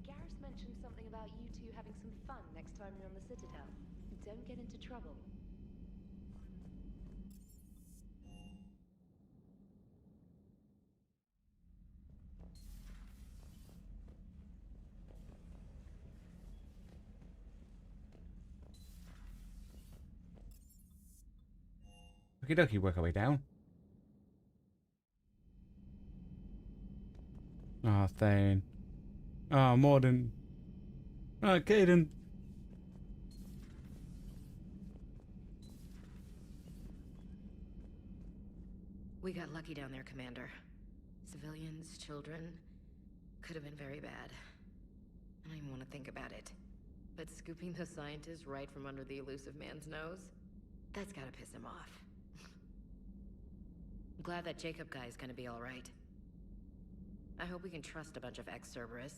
Garrus mentioned something about you two having some fun next time you're on the Citadel. Don't get into trouble. Okie dokie, work our way down. Oh, Thane. Oh, Morden. Oh, Caden. We got lucky down there, Commander. Civilians, children. Could have been very bad. I don't even want to think about it. But scooping the scientists right from under the elusive man's nose? That's gotta piss him off. I'm glad that Jacob guy is gonna be alright. I hope we can trust a bunch of ex-Cerberus.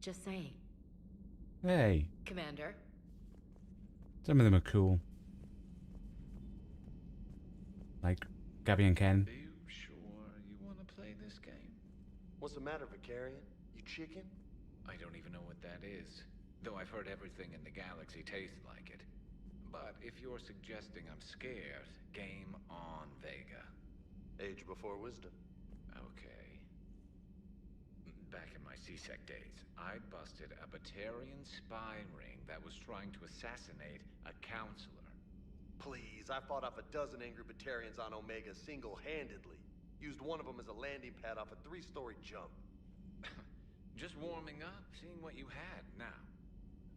Just saying. Hey. Commander? Some of them are cool. Like Gabby and Ken. Are you sure you want to play this game? What's the matter, Vicarian? You chicken? I don't even know what that is. Though I've heard everything in the galaxy tastes like it. But if you're suggesting I'm scared, game on, Vega. Age before wisdom. Okay. Back in my C-Sec days, I busted a Batarian spy ring that was trying to assassinate a counselor. Please, I fought off a dozen angry Batarians on Omega single-handedly. Used one of them as a landing pad off a 3-story jump. Just warming up, seeing what you had. Now,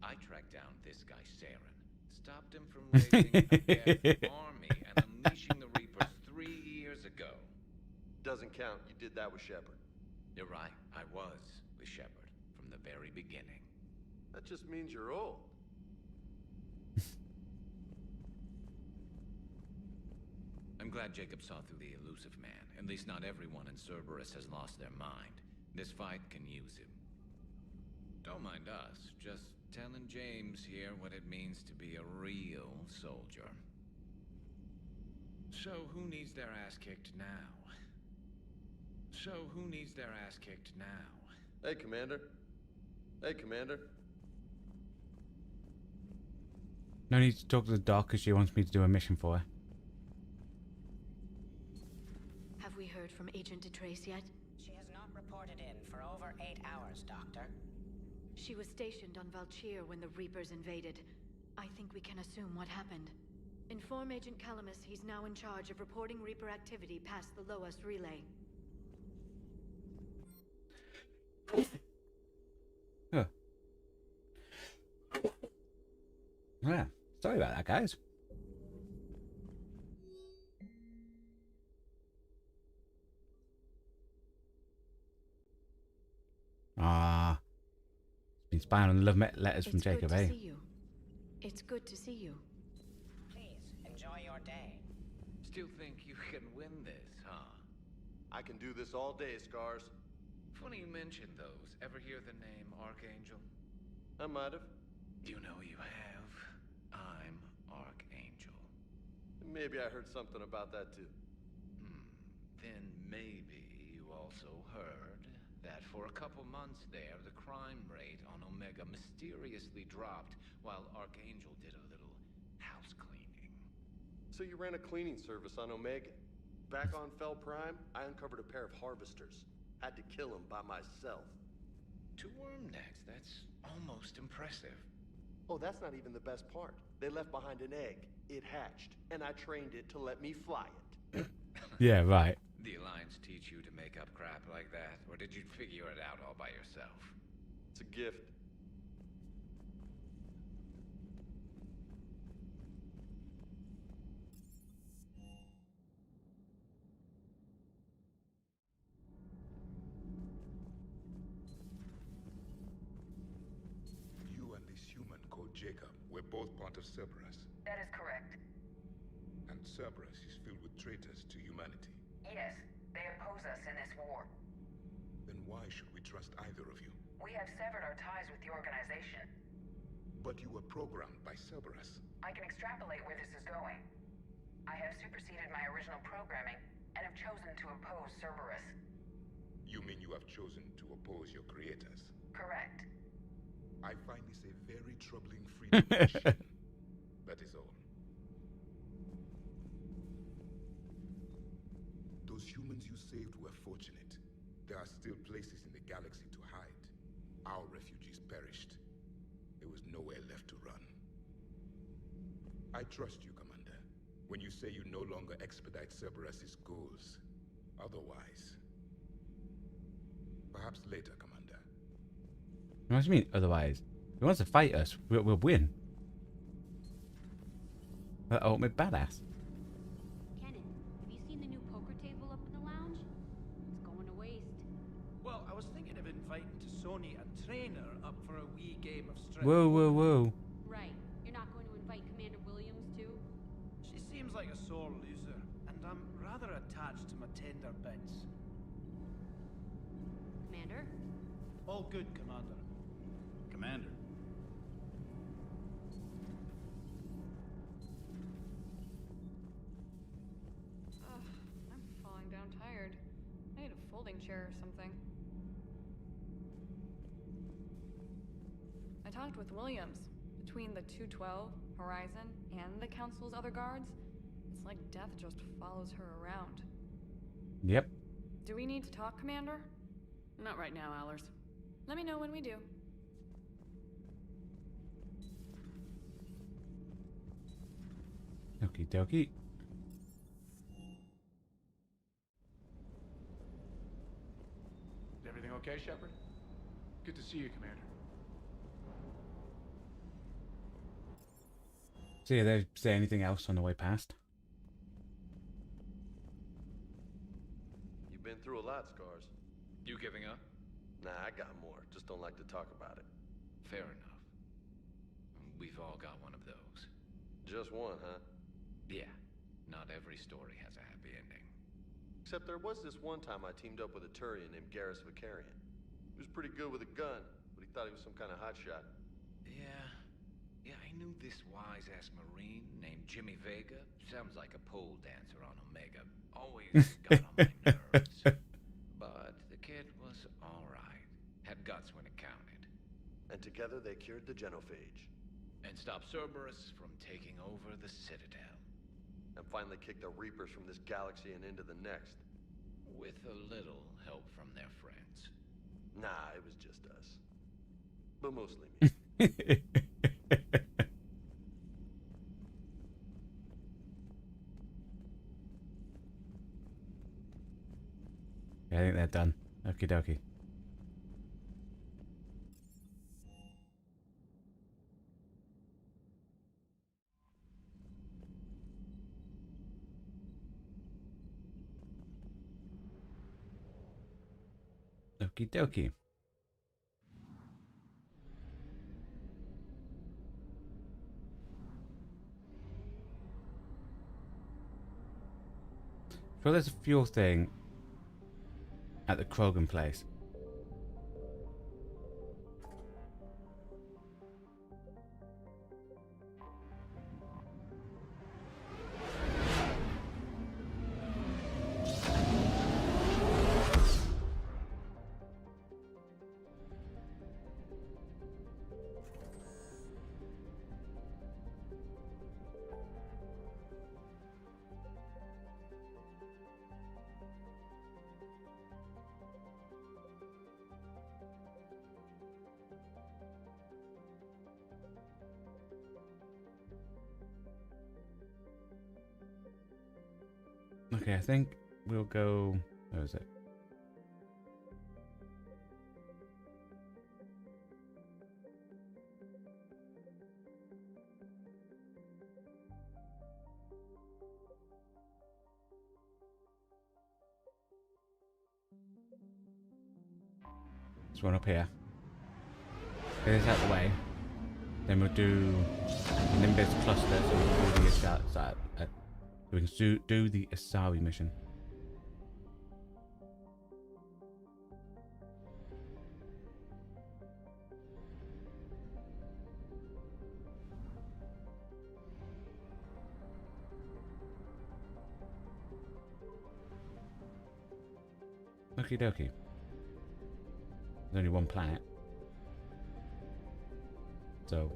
I tracked down this guy, Saren. Stopped him from raising a Geth army and unleashing the Reapers 3 years ago. Doesn't count. You did that with Shepard. You're right. I was with Shepard from the very beginning. That just means you're old. I'm glad Jacob saw through the elusive man. At least not everyone in Cerberus has lost their mind. This fight can use him. Don't mind us. Just telling James here what it means to be a real soldier. So who needs their ass kicked now? Hey, Commander. Hey, Commander. No need to talk to the doc because she wants me to do a mission for her. Have we heard from Agent DeTrace yet? She has not reported in for over 8 hours, Doctor. She was stationed on Valchir when the Reapers invaded. I think we can assume what happened. Inform Agent Calamus he's now in charge of reporting Reaper activity past the Loas relay. Huh. Yeah, sorry about that, guys. Been spying on the love letters from Jacob, eh? It's good to see you. Please, enjoy your day. Still think you can win this, huh? I can do this all day, Scars. Funny you mentioned those. Ever hear the name Archangel? I might have. You know you have. I'm Archangel. Maybe I heard something about that too. Then maybe you also heard that for a couple months there, the crime rate on Omega mysteriously dropped while Archangel did a little house cleaning. So you ran a cleaning service on Omega. Back on Fel Prime, I uncovered a pair of harvesters. Had to kill them by myself. 2 worm necks, that's almost impressive. Oh, that's not even the best part. They left behind an egg. It hatched, and I trained it to let me fly it. Yeah, right. The Alliance teach you to make up crap like that, or did you figure it out all by yourself? It's a gift. You and this human called Jacob were both part of Cerberus. That is correct. And Cerberus is filled with traitors to humanity. Yes, they oppose us in this war. Then why should we trust either of you? We have severed our ties with the organization. But you were programmed by Cerberus. I can extrapolate where this is going. I have superseded my original programming and have chosen to oppose Cerberus. You mean you have chosen to oppose your creators? Correct. I find this a very troubling freedom mission. That is all. Those humans you saved were fortunate. There are still places in the galaxy to hide. Our refugees perished. There was nowhere left to run. I trust you, Commander, when you say you no longer expedite Cerberus's goals. Otherwise... Perhaps later, Commander. What do you mean, otherwise? If he wants to fight us, we'll win. That ultimate badass. Kenan, have you seen the new poker table up in the lounge? It's going to waste. Well, I was thinking of inviting to Sony a trainer up for a wee game of strength. Whoa, whoa, whoa. Right. You're not going to invite Commander Williams, too? She seems like a sore loser, and I'm rather attached to my tender bits. Commander? All good, Commander. Commander. I'm falling down tired. I need a folding chair or something. I talked with Williams. Between the 212, Horizon, and the Council's other guards, it's like death just follows her around. Yep. Do we need to talk, Commander? Not right now, Allers. Let me know when we do. Okie dokie. Is everything okay, Shepard? Good to see you, Commander. See if they say anything else on the way past. You've been through a lot, Scars. You giving up? Nah, I got more. Just don't like to talk about it. Fair enough. We've all got one of those. Just one, huh? Yeah. Not every story has a happy ending. Except there was this one time I teamed up with a Turian named Garrus Vicarian. He was pretty good with a gun, but he thought he was some kind of hotshot. Yeah, I knew this wise-ass Marine named Jimmy Vega. Sounds like a pole dancer on Omega. Always got on my nerves. But the kid was alright. Had guts when it counted. And together they cured the genophage. And stopped Cerberus from taking over the Citadel. And finally kicked the Reapers from this galaxy and into the next. With a little help from their friends. Nah, it was just us. But mostly me. Yeah, I think they're done. Okie dokie. Okie dokie. So there's a fuel thing. at the Krogan place. Okay, I think we'll go... Where is it? This one up here. Get this out of the way. Then we'll do the Nimbus cluster, so we can do the Asari mission. Okie dokie. There's only one planet. So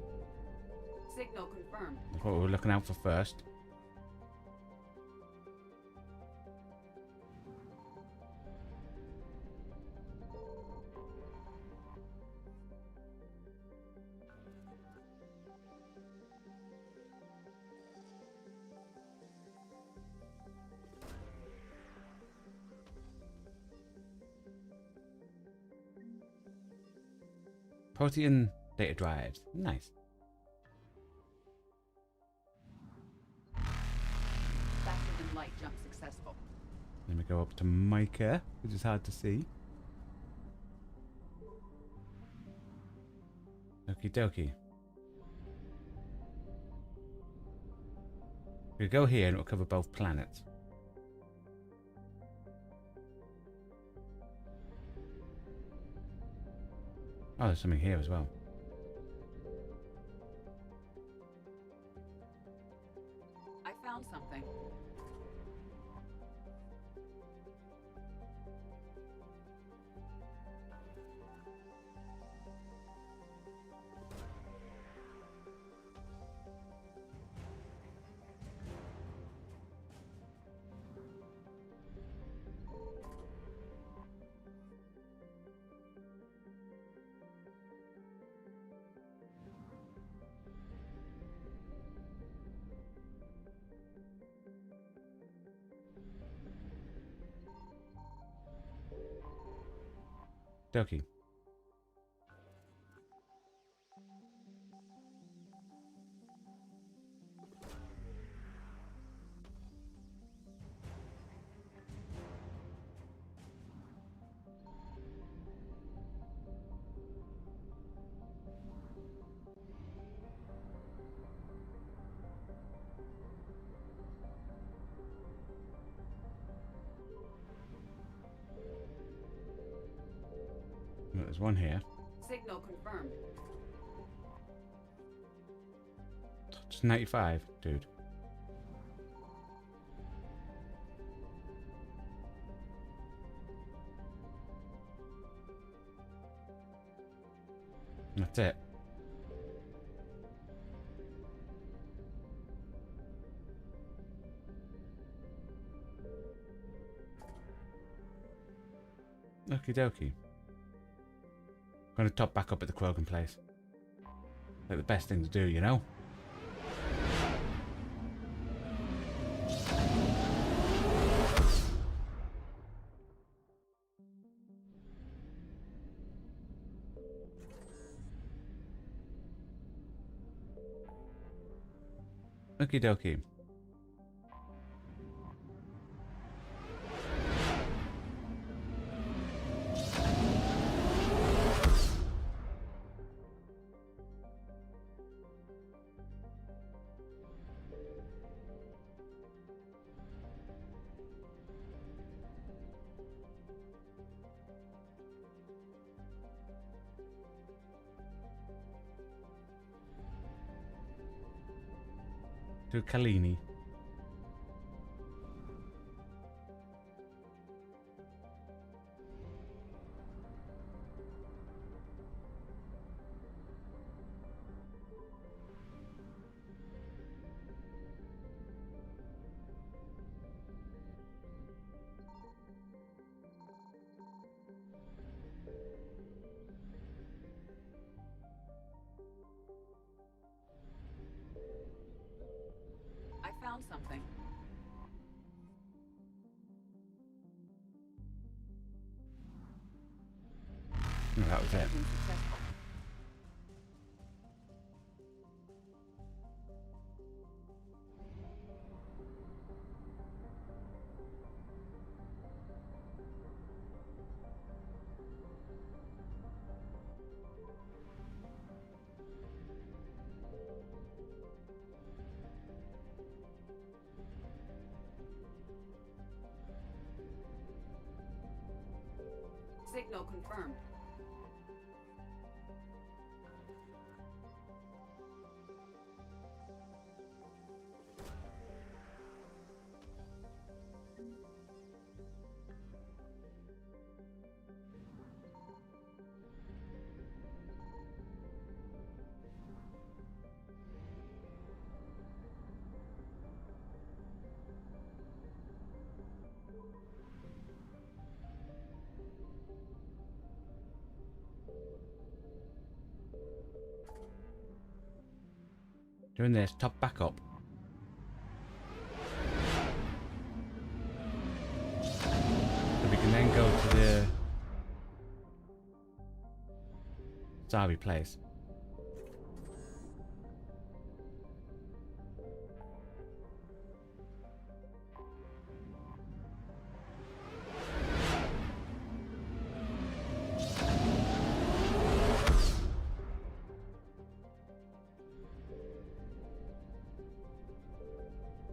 Signal confirmed. that's what we're looking out for first. Protean data drives. Nice. Faster than light jump successful. Then we go up to Micah, which is hard to see. Okie dokie. We go here and it'll cover both planets. Oh, there's something here as well. I found something. Dokie. There's one here. Signal confirmed. Just 95, dude. That's it. Okie dokie. Gonna top back up at the Krogan place. Like the best thing to do, you know? Okie dokie. To Kalini. I found something. Oh, that was it. Signal confirmed. Doing this, top back up. So we can then go to the Zabi place.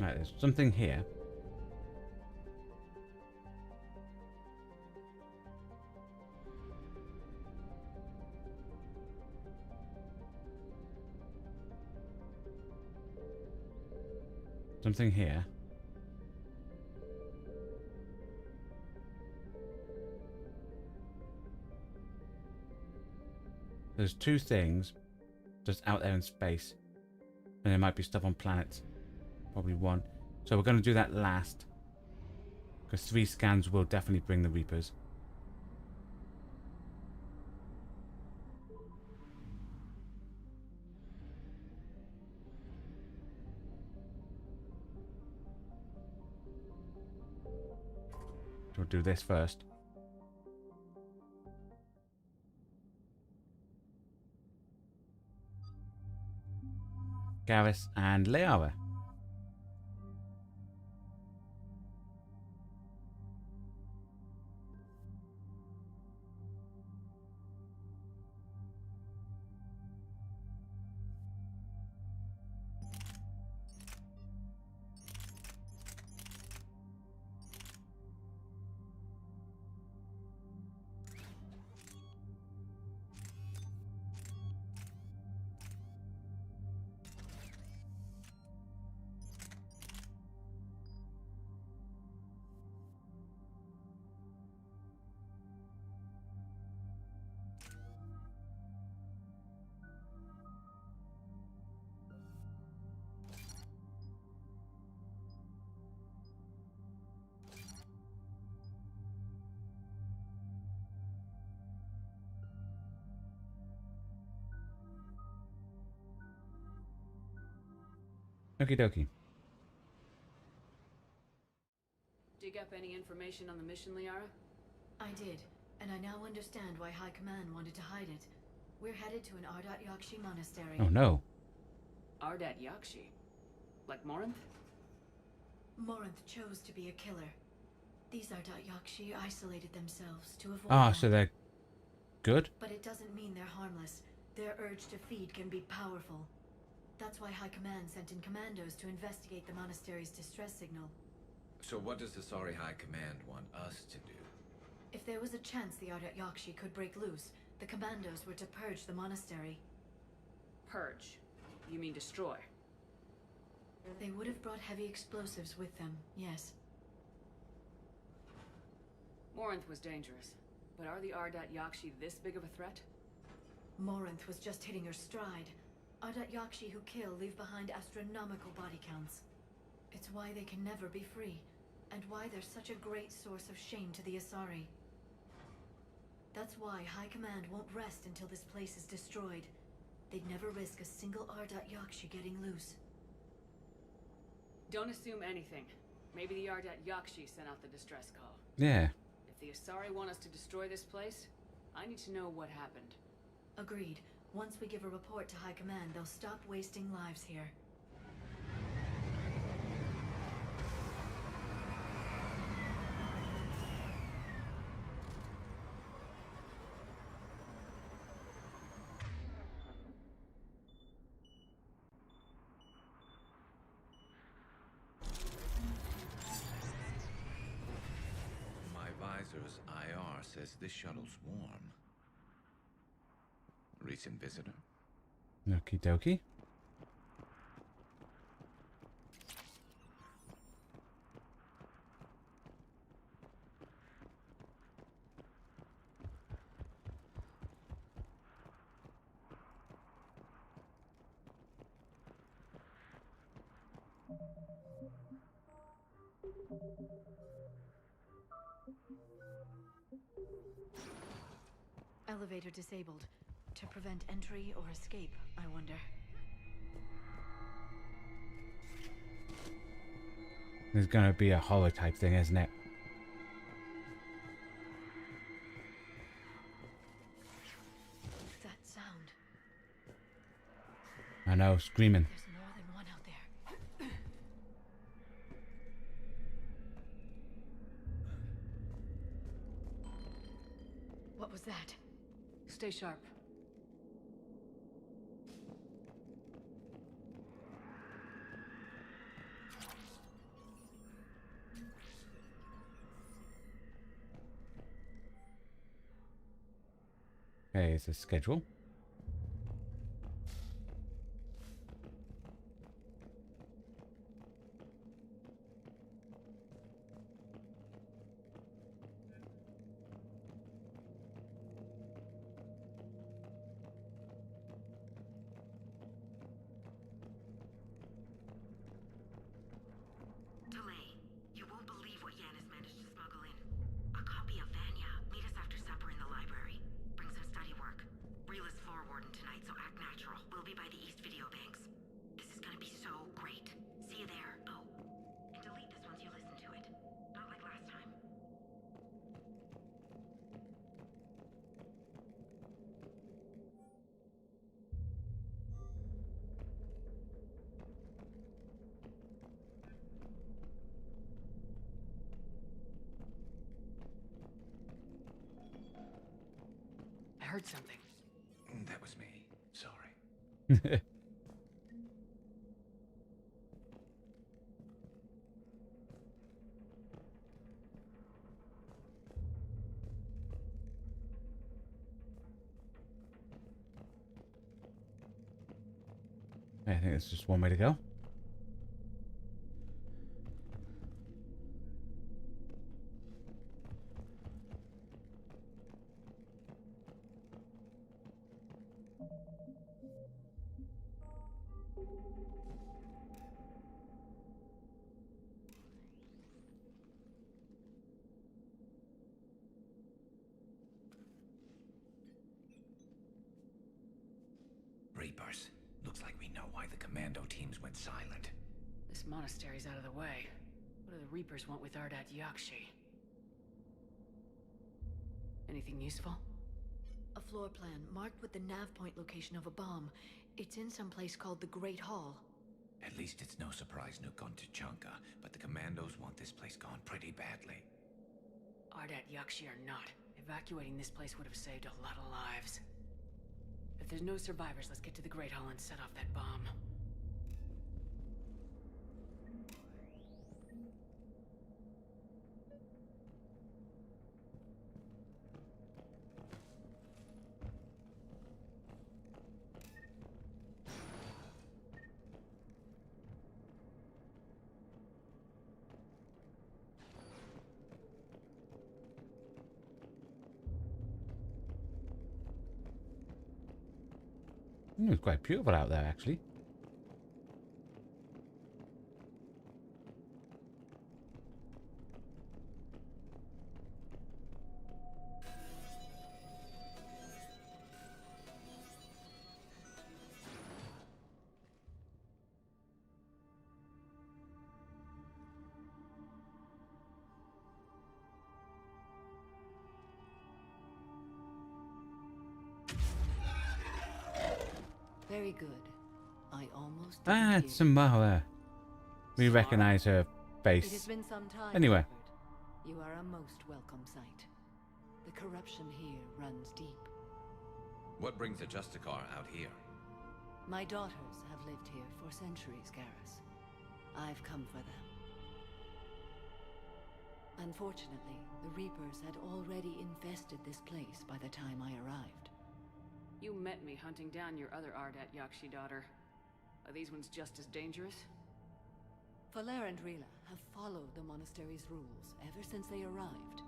Right, there's something here. Something here. There's two things just out there in space. And there might be stuff on planets. Probably one. So we're going to do that last. Because 3 scans will definitely bring the Reapers. We'll do this first. Garrus and Liara. Okie dokie. Dig up any information on the mission, Liara? I did, and I now understand why High Command wanted to hide it. We're headed to an Ardat Yakshi monastery. Oh no. Ardat Yakshi? Like Morinth? Morinth chose to be a killer. These Ardat Yakshi isolated themselves to avoid Ah, that. so they're good? But it doesn't mean they're harmless. Their urge to feed can be powerful. That's why High Command sent in commandos to investigate the monastery's distress signal. So what does the Sorry High Command want us to do? If there was a chance the Ardat Yakshi could break loose, the commandos were to purge the monastery. Purge? You mean destroy? They would have brought heavy explosives with them, yes. Morinth was dangerous, but are the Ardat Yakshi this big of a threat? Morinth was just hitting her stride. Ardat Yakshi who kill leave behind astronomical body counts. It's why they can never be free, and why they're such a great source of shame to the Asari. That's why High Command won't rest until this place is destroyed. They'd never risk a single Ardat Yakshi getting loose. Don't assume anything. Maybe the Ardat Yakshi sent out the distress call. Yeah. If the Asari want us to destroy this place, I need to know what happened. Agreed. Once we give a report to High Command, they'll stop wasting lives here. My visor's IR says this shuttle's warm. Recent visitor? Okie dokie. Elevator disabled. To prevent entry or escape, I wonder. There's gonna be a holotype thing, isn't it? That sound. I know, screaming. There's more than one out there. What was that? Stay sharp. Okay, it's a schedule. Delay. You won't believe what Yan has managed to smuggle in. A copy of Vanya. Meet us after supper in the library. Bring some study work. Reel is floor warden tonight, so act natural. We'll be by the East Video Banks. This is gonna be so great. See you there. Oh, and delete this once you listen to it. Not like last time. I heard something. That was me. Sorry. I think it's just one way to go. Reapers. Looks like we know why the commando teams went silent. This monastery's out of the way. What do the Reapers want with Ardat Yakshi? Anything useful? A floor plan marked with the nav point location of a bomb. It's in some place called the Great Hall. At least it's no surprise Nuke gone to Chunka, but the commandos want this place gone pretty badly. Ardat Yakshi or not, evacuating this place would have saved a lot of lives. If there's no survivors, let's get to the Great Hall and set off that bomb. It's quite beautiful out there, actually. Very good. I almost Ah, it's Samara. We recognize her face. It has been some time. Anyway. Edward. You are a most welcome sight. The corruption here runs deep. What brings a Justicar out here? My daughters have lived here for centuries, Garrus. I've come for them. Unfortunately, the Reapers had already infested this place by the time I arrived. You met me hunting down your other Ardat Yakshi daughter. Are these ones just as dangerous? Faller and Rila have followed the monastery's rules ever since they arrived.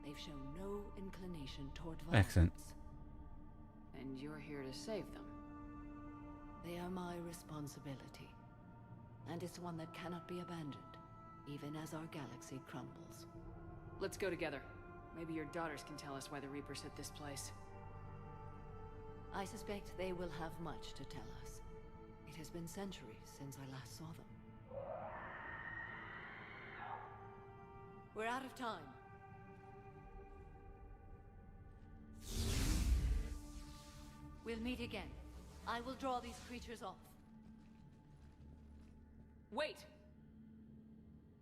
They've shown no inclination toward violence. Excellent. And you're here to save them. They are my responsibility. And it's one that cannot be abandoned, even as our galaxy crumbles. Let's go together. Maybe your daughters can tell us why the Reapers hit this place. I suspect they will have much to tell us. It has been centuries since I last saw them. We're out of time. We'll meet again. I will draw these creatures off. Wait!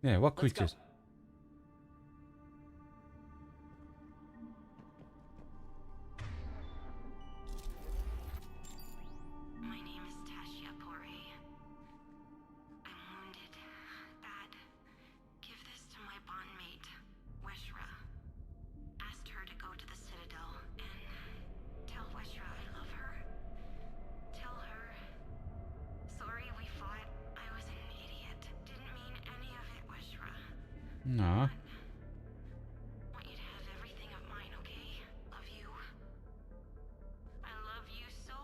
Yeah, what creatures? No. I want you to have everything of mine, okay? Love you. I love you so.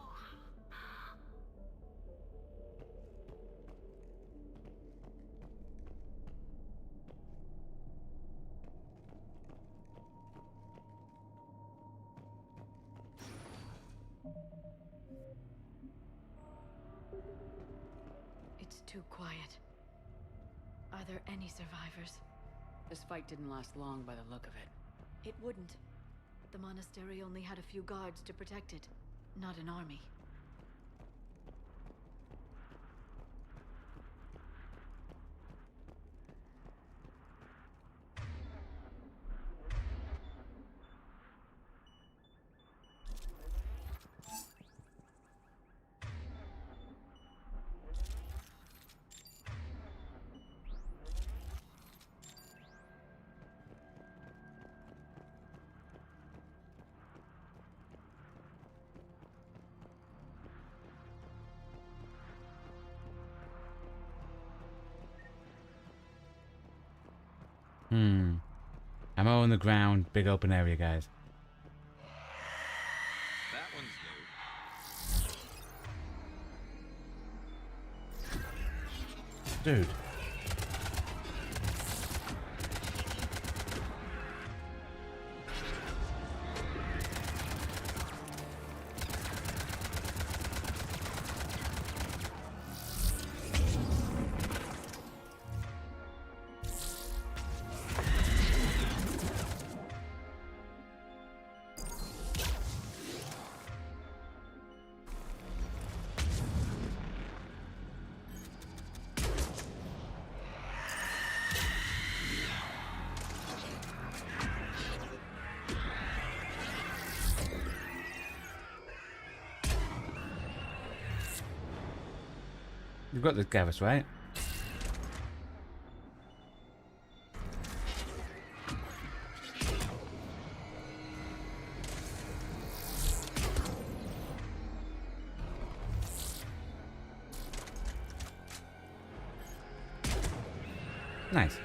It's too quiet. Are there any survivors? This fight didn't last long by the look of it. It wouldn't. The monastery only had a few guards to protect it, not an army. Ammo on the ground, big open area, guys. That one's new. Dude. You've got the Garrus, right? Nice.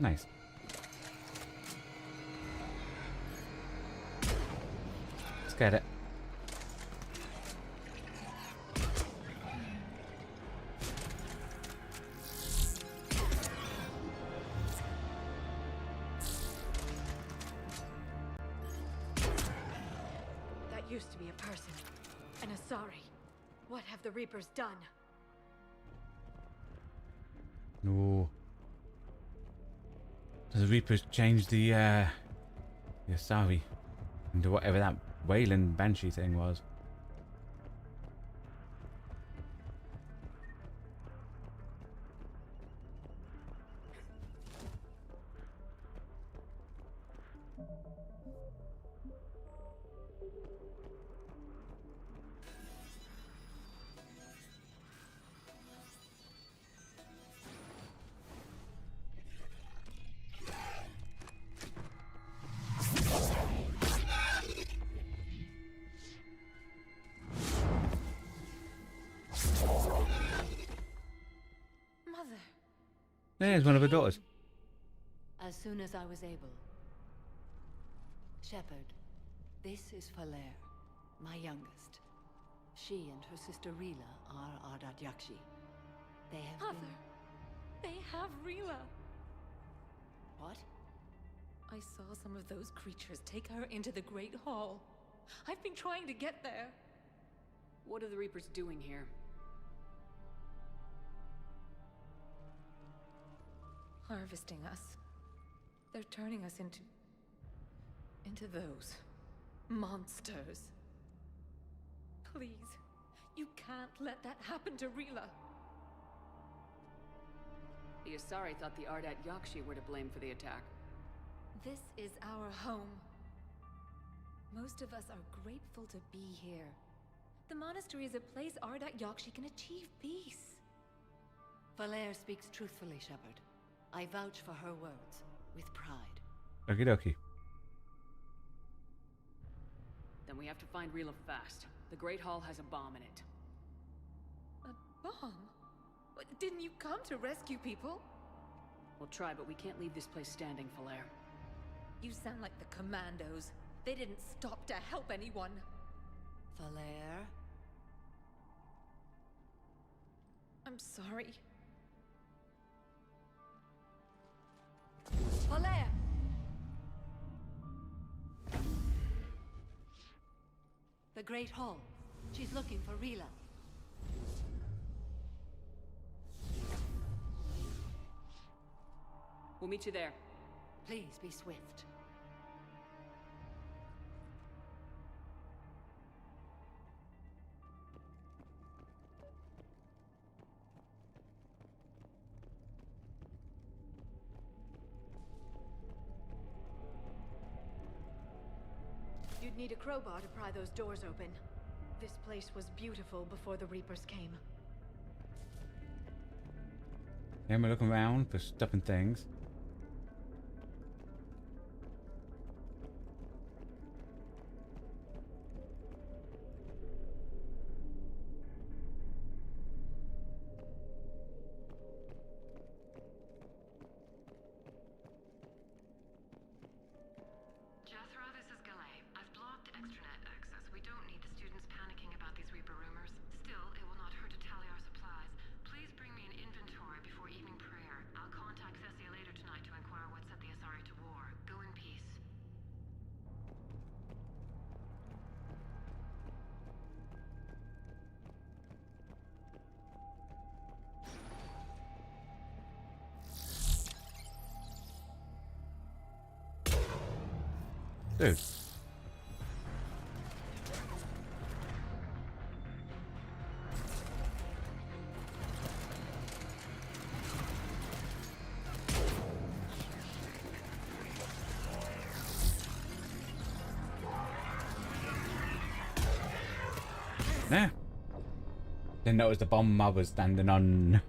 Nice. Let's get it. That used to be a person. And a Asari. What have the Reapers done? No. Does the Reapers change the Asari into whatever that Wailing Banshee thing was? There's one of her daughters. As soon as I was able. Shepard, this is Falair, my youngest. She and her sister Rila are Ardat Yakshi. They have Mother, they have Rila. What? I saw some of those creatures take her into the Great Hall. I've been trying to get there. What are the Reapers doing here? Harvesting us. They're turning us into those monsters. Please, you can't let that happen to Rila. The Asari thought the Ardat Yakshi were to blame for the attack. This is our home. Most of us are grateful to be here. The monastery is a place Ardat Yakshi can achieve peace. Falair speaks truthfully, Shepard. I vouch for her words, with pride. Okie dokie. Then we have to find Rila fast. The Great Hall has a bomb in it. A bomb? What, didn't you come to rescue people? We'll try, but we can't leave this place standing, Falair. You sound like the Commandos. They didn't stop to help anyone. Falair? I'm sorry. Falair! The Great Hall. She's looking for Rila. We'll meet you there. Please be swift. You'd need a crowbar to pry those doors open. This place was beautiful before the Reapers came. And we're looking around for stuff and things. Dude. Yeah. Didn't notice the bomb I was standing on.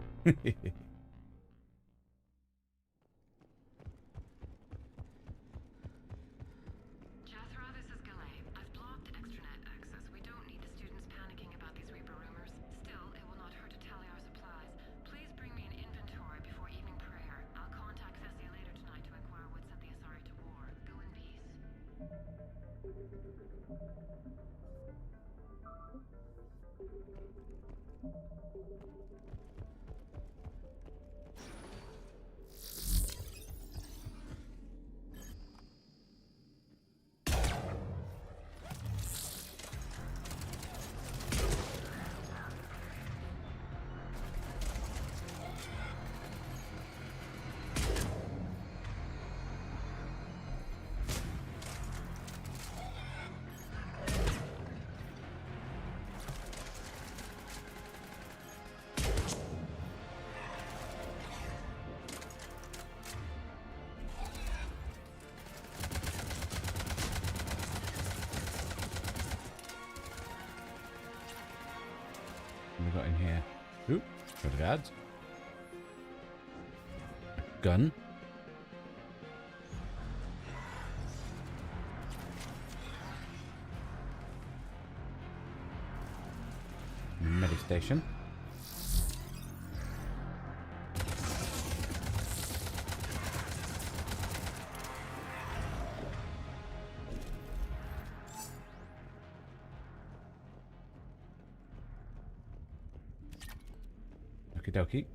What have we got in here? Oop, shoulder guards. Gun. Medistation. Okie dokie.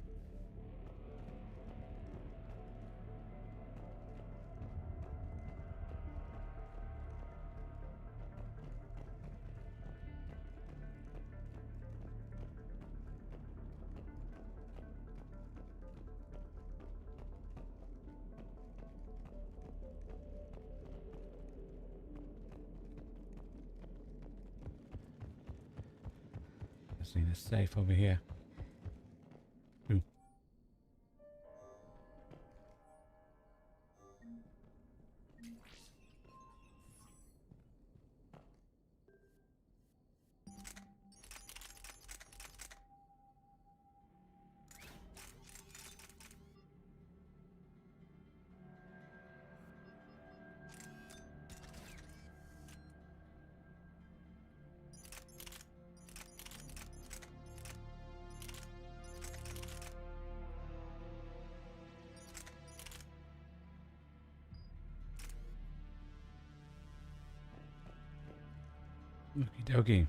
I've seen a safe over here. Ooh. Okie dokie.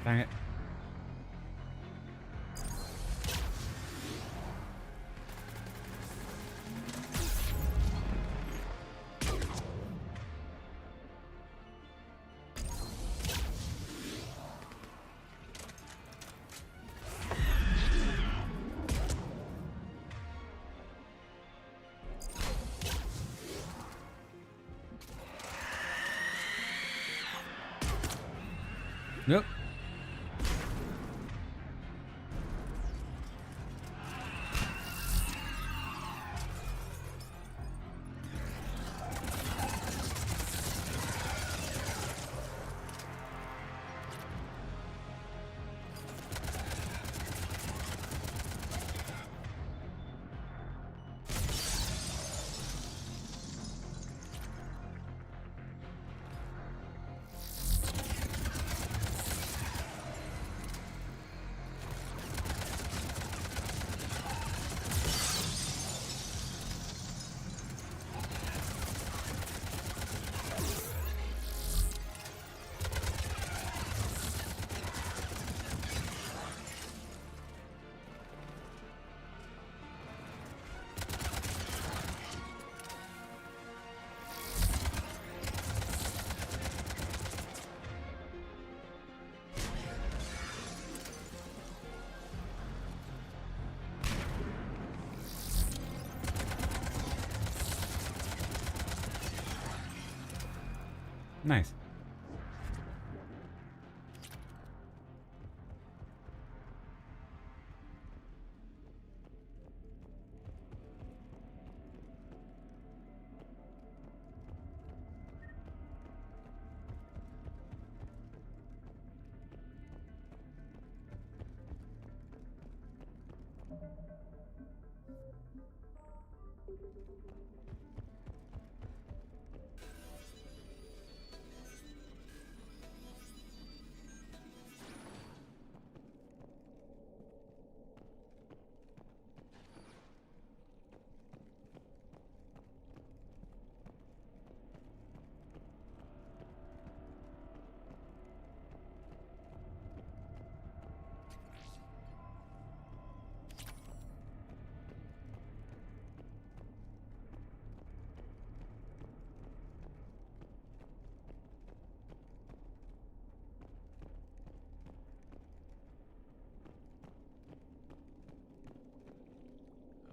Dang it. Nope. Nice.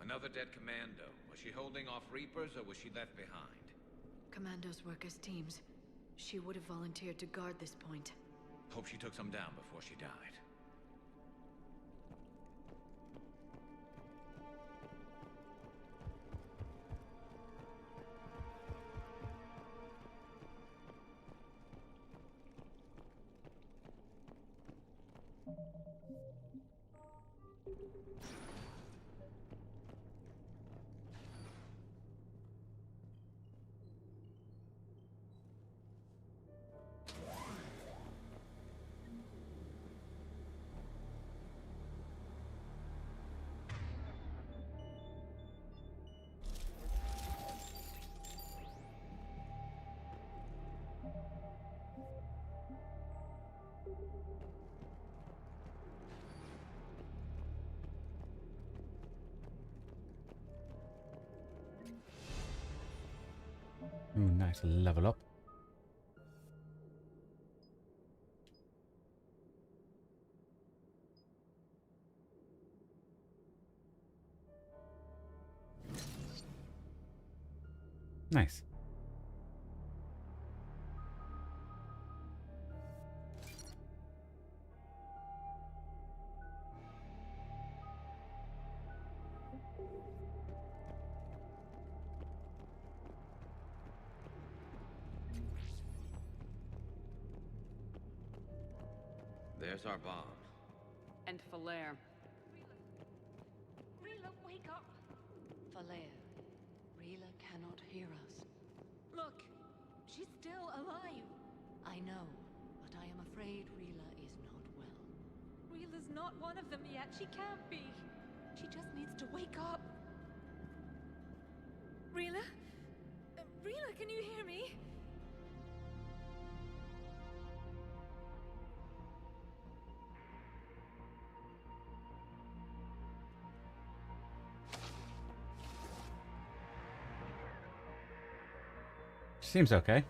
Another dead commando. Was she holding off Reapers or was she left behind? Commandos work as teams. She would have volunteered to guard this point. Hope she took some down before she died. Ooh, nice level up. Nice. There's our bomb. And Falaire. Rila, wake up! Falaire, Rila cannot hear us. Look, she's still alive. I know, but I am afraid Rila is not well. Rila's not one of them yet. She can't be. She just needs to wake up. Rila? Rila, can you hear me? Seems okay.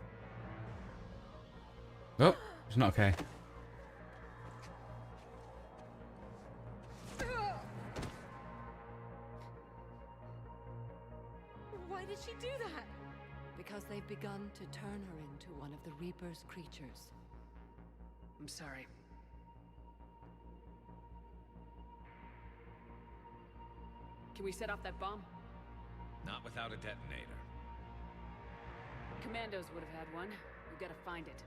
Oh, it's not okay. Why did she do that? Because they've begun to turn her into one of the Reaper's creatures. I'm sorry. Can we set off that bomb? Not without a detonator. Commandos would have had one. We've got to find it.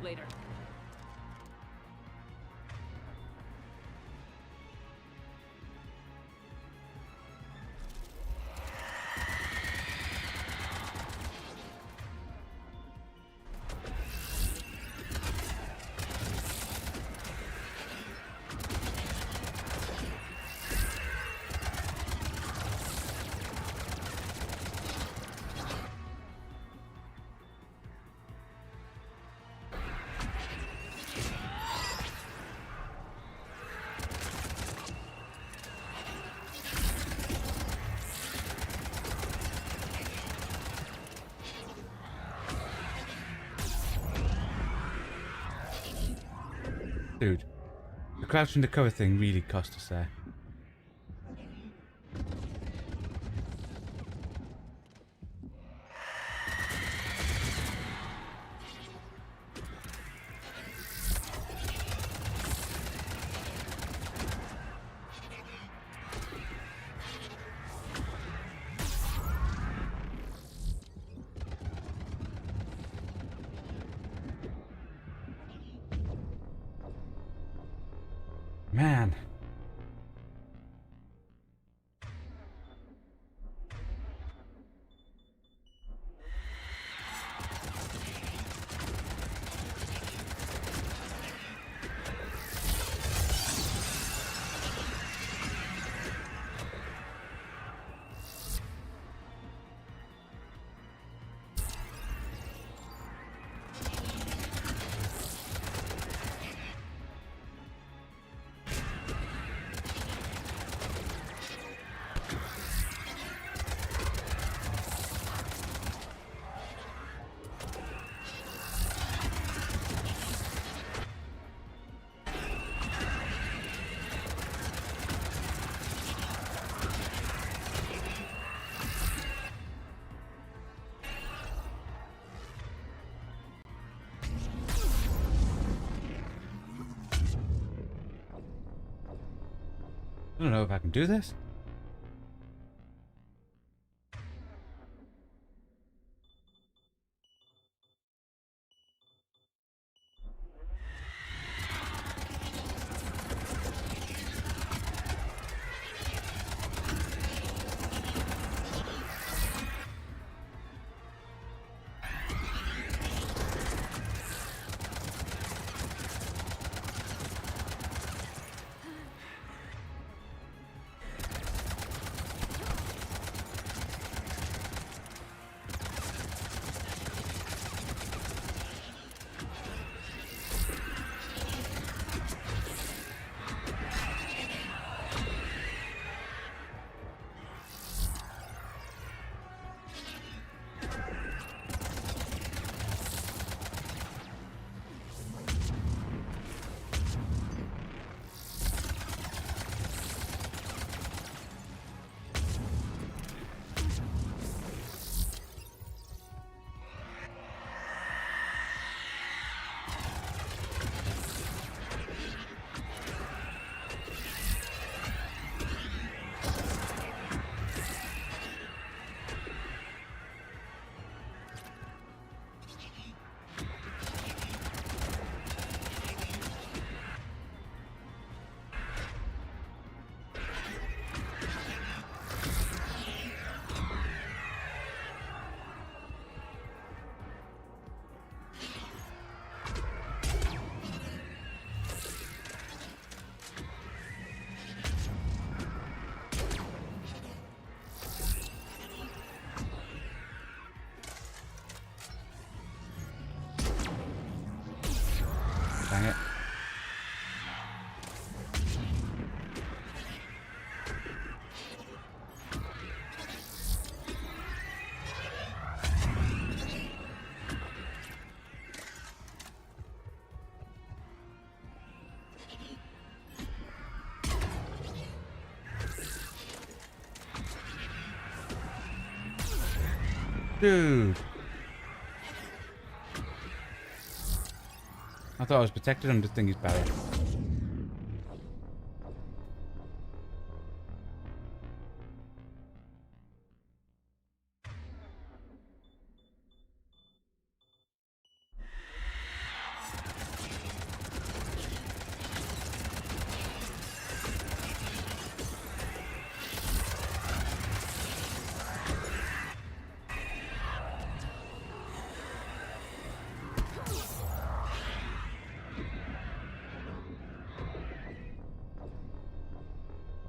Later. Dude, the crouch and the cover thing really cost us there. Man. I don't know if I can do this. Dang it. Dude. I thought I was protected. I'm just thinking he's barrier.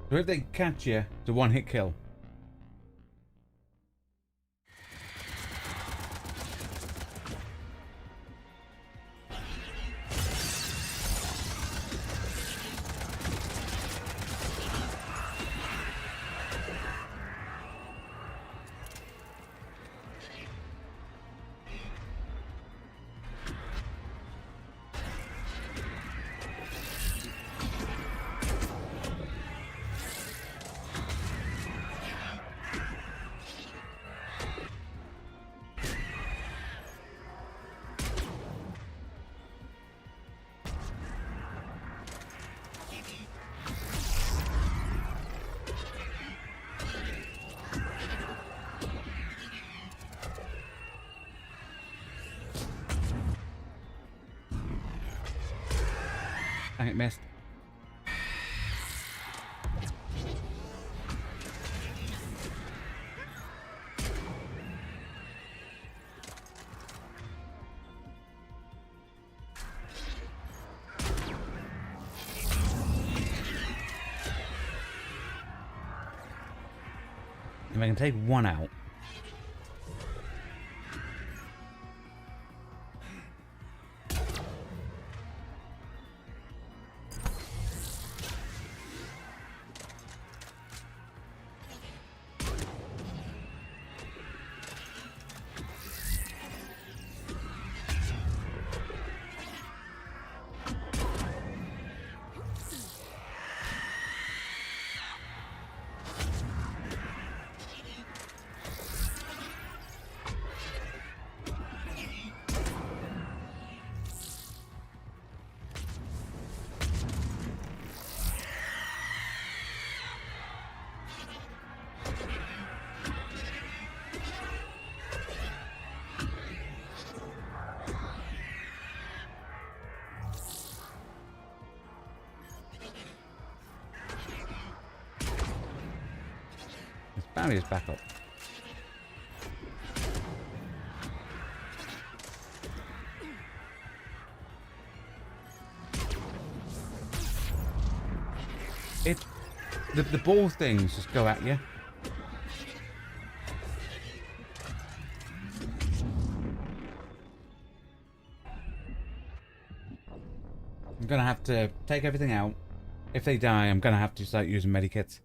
So if they catch you, it's a one-hit kill. Dang it, missed. If I can take one out. Barrier's back up. The ball things just go at you. I'm gonna have to take everything out. If they die, I'm gonna have to start using medikits.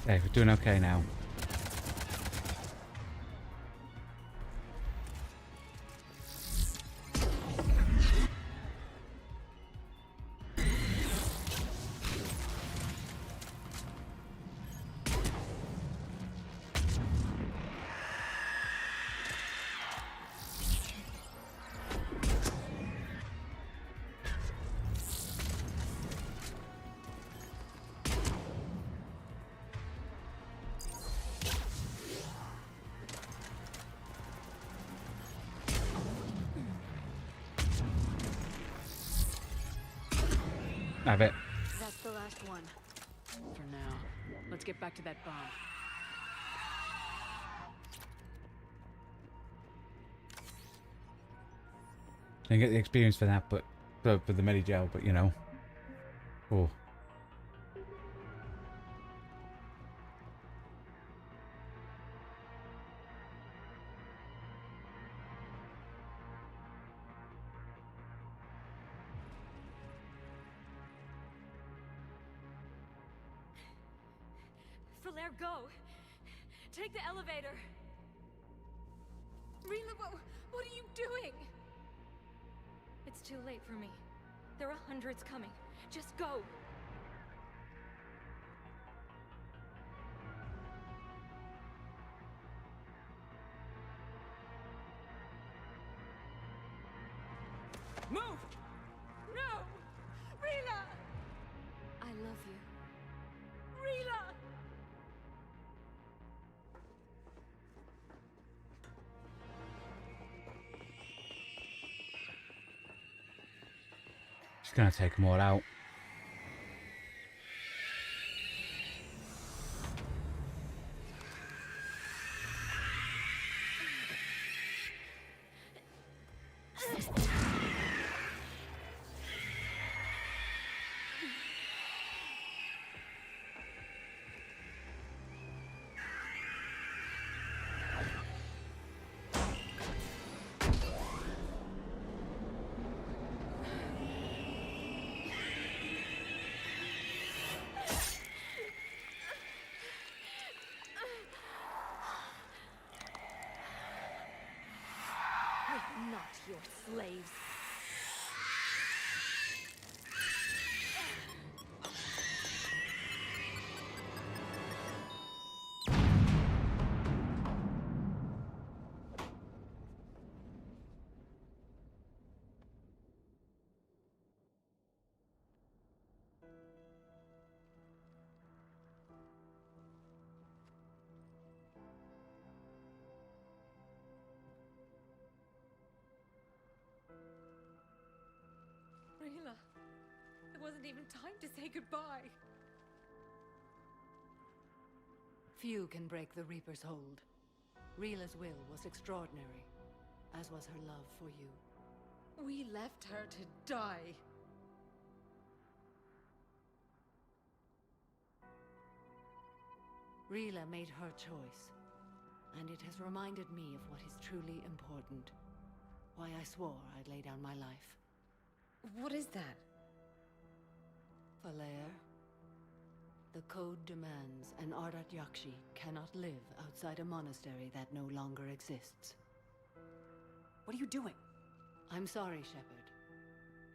Okay, we're doing okay now. Have it. That's the last one. For now. Let's get back to that bomb. Didn't get the experience for that, but for the medi-gel, but you know. Oh. Falaire, go! Take the elevator! Rila, what are you doing? It's too late for me. There are hundreds coming. Just go! Move! No! Rila! I love you. Rila! Just gonna take them all out. We're not your slaves. Rila, there wasn't even time to say goodbye. Few can break the Reaper's hold. Rila's will was extraordinary, as was her love for you. We left her to die. Rila made her choice, and it has reminded me of what is truly important. Why I swore I'd lay down my life. What is that? Falaire, the code demands an Ardat Yakshi cannot live outside a monastery that no longer exists. What are you doing? I'm sorry, Shepard.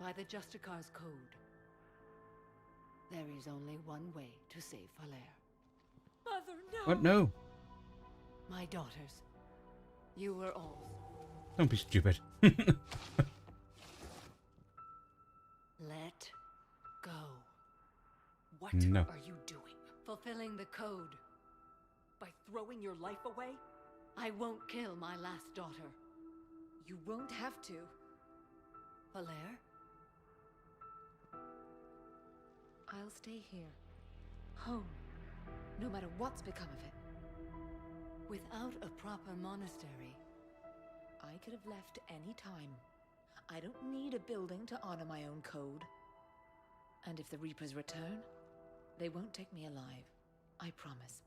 By the Justicar's code, there is only one way to save Falaire. Mother, no! What? No. My daughters, you were all. Don't be stupid. Let go. What No. are you doing? Fulfilling the code. By throwing your life away? I won't kill my last daughter. You won't have to. Falaire? I'll stay here. Home. No matter what's become of it. Without a proper monastery, I could have left any time. I don't need a building to honor my own code. And if the Reapers return, they won't take me alive. I promise.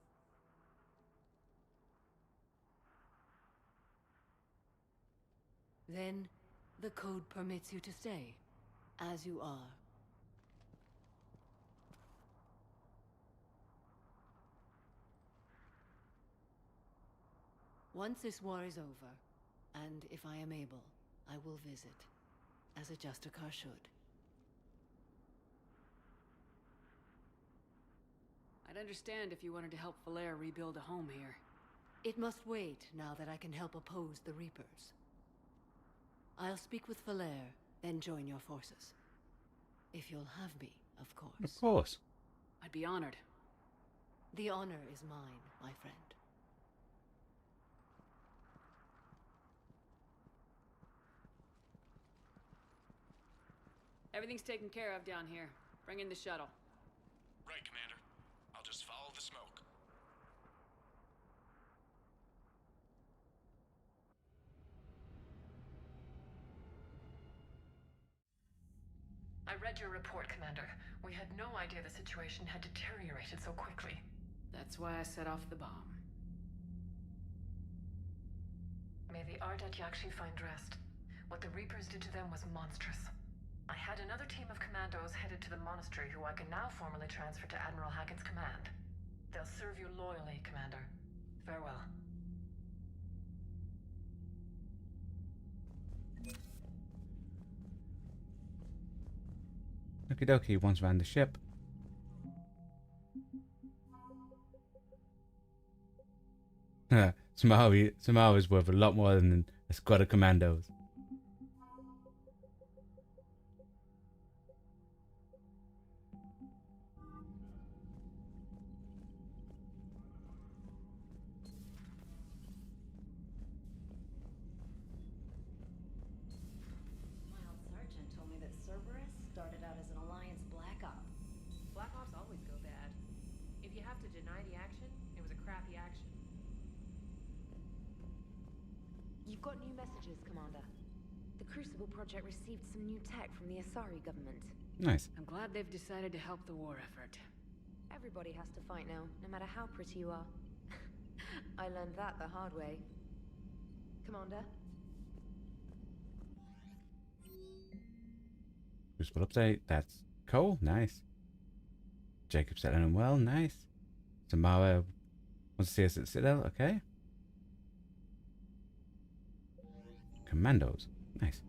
then the code permits you to stay, as you are. Once this war is over, and if I am able, I will visit, as a Justicar should. I'd understand if you wanted to help Valere rebuild a home here. It must wait now that I can help oppose the Reapers. I'll speak with Valere, then join your forces. If you'll have me, of course. Of course. I'd be honored. The honor is mine, my friend. Everything's taken care of down here. Bring in the shuttle. Right, Commander. I'll just follow the smoke. I read your report, Commander. We had no idea the situation had deteriorated so quickly. That's why I set off the bomb. May the Ardat Yakshi find rest. What the Reapers did to them was monstrous. I had another team of commandos headed to the monastery who I can now formally transfer to Admiral Hackett's command. They'll serve you loyally, Commander. Farewell. Okie dokie, once around the ship. Samara is worth a lot more than a squad of commandos. Started out as an Alliance Black Op. Black Ops always go bad. If you have to deny the action, it was a crappy action. You've got new messages, Commander. The Crucible Project received some new tech from the Asari government. Nice. I'm glad they've decided to help the war effort. Everybody has to fight now, no matter how pretty you are. I learned that the hard way. Commander? Crucible update. That's cool. Nice. Jacob settling in well. Nice. Samara wants to see us at Citadel. Okay. Commandos. Nice.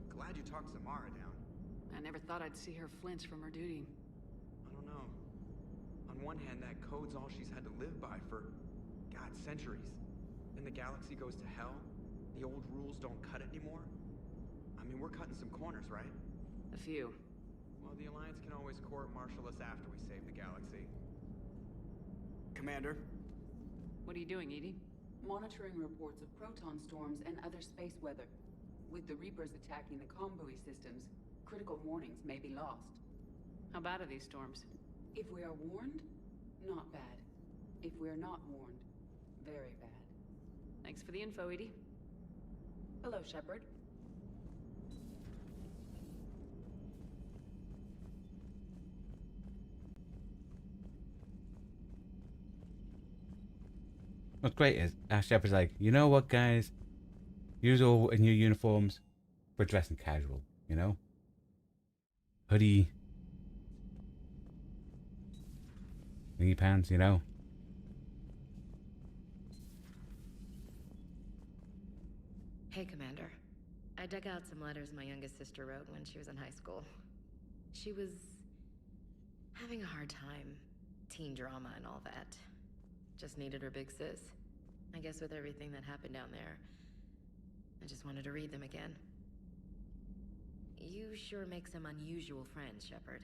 Glad you talked Samara down. I never thought I'd see her flinch from her duty. I don't know. On one hand, that code's all she's had to live by for, God, centuries. Then the galaxy goes to hell. The old rules don't cut it anymore. I mean, we're cutting some corners, right? A few. Well, the Alliance can always court-martial us after we save the galaxy. Commander? What are you doing, Edie? Monitoring reports of proton storms and other space weather. With the Reapers attacking the comm buoy systems, critical warnings may be lost. How bad are these storms? If we are warned, not bad. If we are not warned, very bad. Thanks for the info, Edie. Hello, Shepard. What's great is Shepard's like, you know what, guys? Use all in your uniforms. We're dressing casual, you know? Hoodie. Knee pants, you know? Hey, Commander. I dug out some letters my youngest sister wrote when she was in high school. She was having a hard time. Teen drama and all that. Just needed her big sis. I guess with everything that happened down there, I just wanted to read them again. You sure make some unusual friends, Shepard.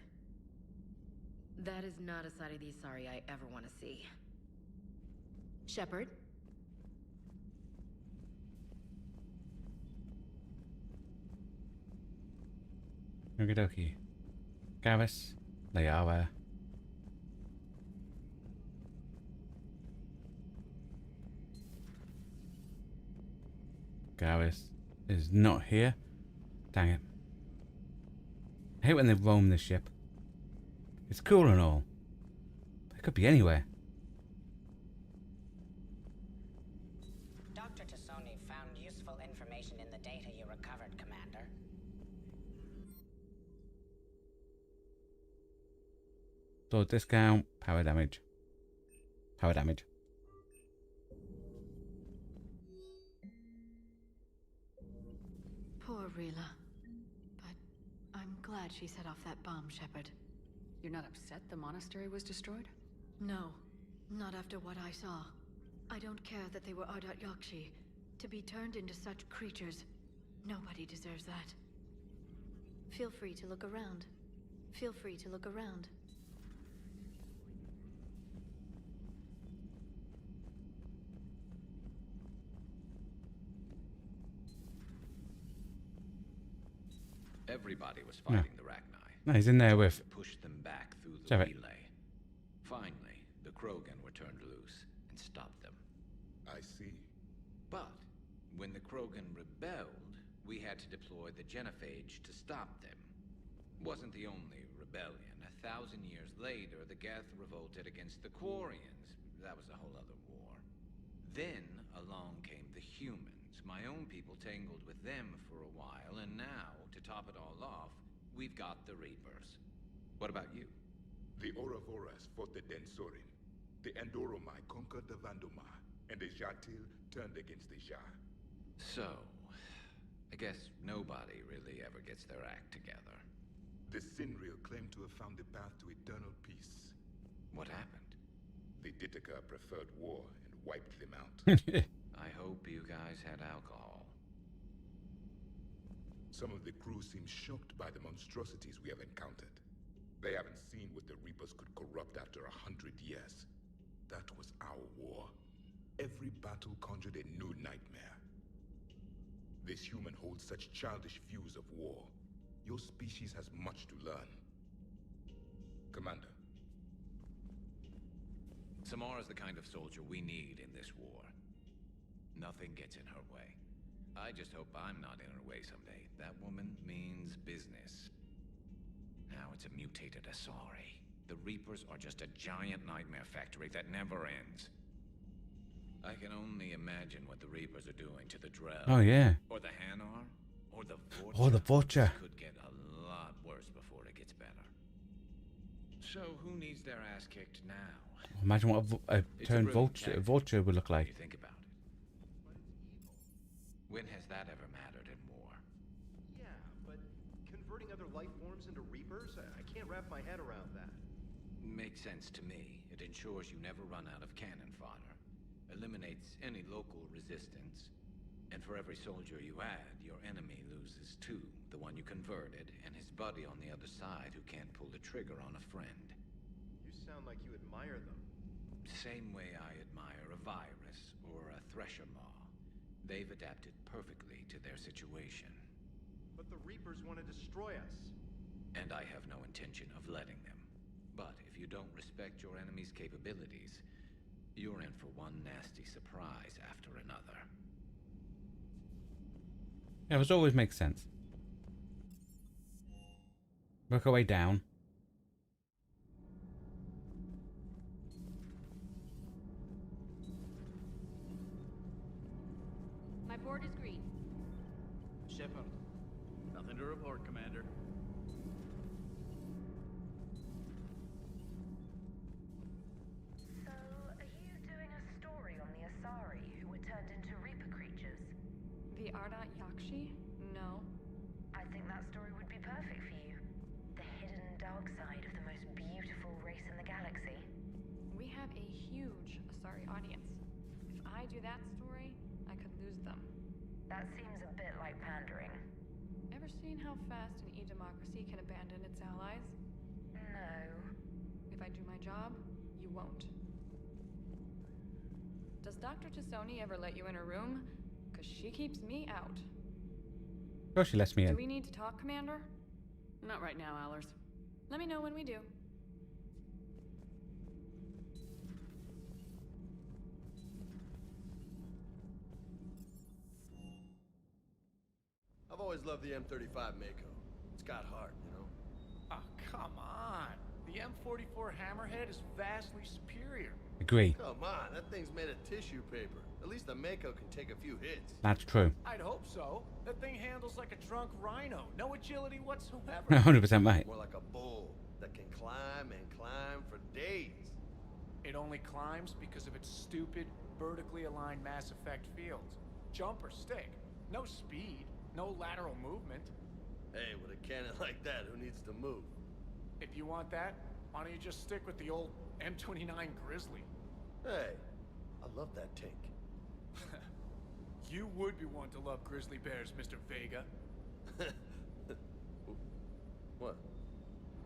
That is not a side of the Asari I ever want to see. Shepard? Okie dokie. Garrus, Layara. Garrus is not here. Dang it. I hate when they roam the ship. It's cool and all. But it could be anywhere. Dr. Tassoni found useful information in the Sword discount. Power damage. Power damage. Poor Rila. But I'm glad she set off that bomb, Shepard. You're not upset the monastery was destroyed? No, not after what I saw. I don't care that they were Ardat Yakshi. To be turned into such creatures, nobody deserves that. Feel free to look around. Feel free to look around. Everybody was fighting the Rachni. No, he's in there with... To push them back through the relay. Finally, the Krogan were turned loose and stopped them. I see. But when the Krogan rebelled, we had to deploy the Genophage to stop them. Wasn't the only rebellion. 1,000 years later, the Geth revolted against the Quarians. That was a whole other war. Then along came the humans. My own people tangled with them for a while, and now, to top it all off, we've got the Reapers. What about you? The Ouroboros fought the Densorin. The Andoromai conquered the Vandoma, and the Jatil turned against the Jah. So, I guess nobody really ever gets their act together. The Sinreal claimed to have found the path to eternal peace. What happened? The Ditaka preferred war and wiped them out. I hope you guys had alcohol. Some of the crew seem shocked by the monstrosities we have encountered. They haven't seen what the Reapers could corrupt after 100 years. That was our war. Every battle conjured a new nightmare. This human holds such childish views of war. Your species has much to learn. Commander. Samara's the kind of soldier we need in this war. Nothing gets in her way. I just hope I'm not in her way someday. That woman means business. Now it's a mutated Asari. The Reapers are just a giant nightmare factory that never ends. I can only imagine what the Reapers are doing to the Drell. Oh, yeah. Or the Hanar. Or the Vulture. Oh, the Vulture. It could get a lot worse before it gets better. So who needs their ass kicked now? Imagine what a turned vulture would look like. You think about it. When has that ever mattered in war? Yeah, but converting other life forms into Reapers? I can't wrap my head around that. Makes sense to me. It ensures you never run out of cannon fodder. Eliminates any local resistance. And for every soldier you add, your enemy loses two. The one you converted, and his buddy on the other side who can't pull the trigger on a friend. You sound like you admire them. Same way I admire a virus or a thresher maw. They've adapted perfectly to their situation. But the Reapers want to destroy us. And I have no intention of letting them. But if you don't respect your enemy's capabilities, you're in for one nasty surprise after another. Yeah, it always makes sense. Work our way down. My board is green. Shepard. Nothing to report, Commander. So, are you doing a story on the Asari who were turned into Reaper creatures? The Ardat Yakshi? No. I think that story would be perfect for you. The hidden dark side of the most beautiful race in the galaxy. We have a huge Asari audience. If I do that story, I could lose them. That seems a bit like pandering. Ever seen how fast an e-democracy can abandon its allies? No. If I do my job, you won't. Does Dr. Tassoni ever let you in her room? Because she keeps me out. Oh, she lets me in. Do we need to talk, Commander? Not right now, Allers. Let me know when we do. I've always loved the M35 Mako. It's got heart, you know? Oh, come on. The M44 Hammerhead is vastly superior. Agree. Come on, that thing's made of tissue paper. At least the Mako can take a few hits. That's true. I'd hope so. That thing handles like a drunk rhino. No agility whatsoever. 100% mate. More like a bull. that can climb and climb for days. It only climbs because of its stupid, vertically aligned Mass Effect fields. Jump or stick. No speed, no lateral movement. Hey, with a cannon like that, who needs to move? If you want that, why don't you just stick with the old M29 Grizzly? Hey, I love that tank. You would be one to love grizzly bears, Mr. Vega. What?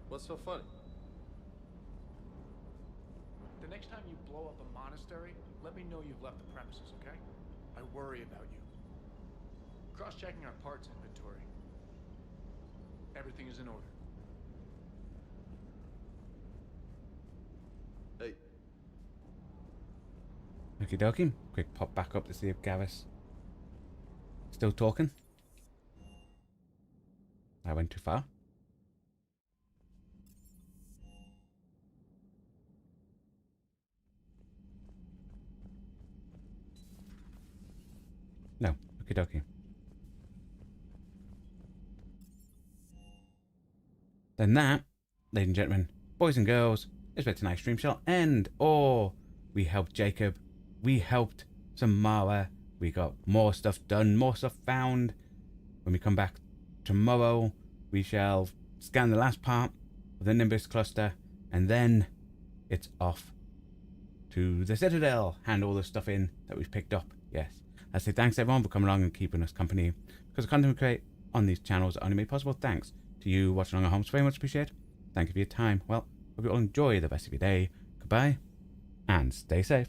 What's so funny? The next time you blow up a monastery, let me know you've left the premises, okay? I worry about you. Cross-checking our parts inventory. Everything is in order. Hey. Okie dokie. Quick pop back up to see if Garrus still talking. I went too far. No. Okie dokie. Then that, ladies and gentlemen, boys and girls, is where tonight's stream shall end. Or we helped Jacob. We helped Samara. We got more stuff done, more stuff found. When we come back tomorrow, we shall scan the last part of the Nimbus cluster, and then it's off to the Citadel, hand all the stuff in that we've picked up. Yes. I say thanks everyone for coming along and keeping us company, because the content we create on these channels are only made possible thanks to you watching along at home. It's very much appreciated. Thank you for your time. Well, hope you all enjoy the rest of your day. Goodbye, and stay safe.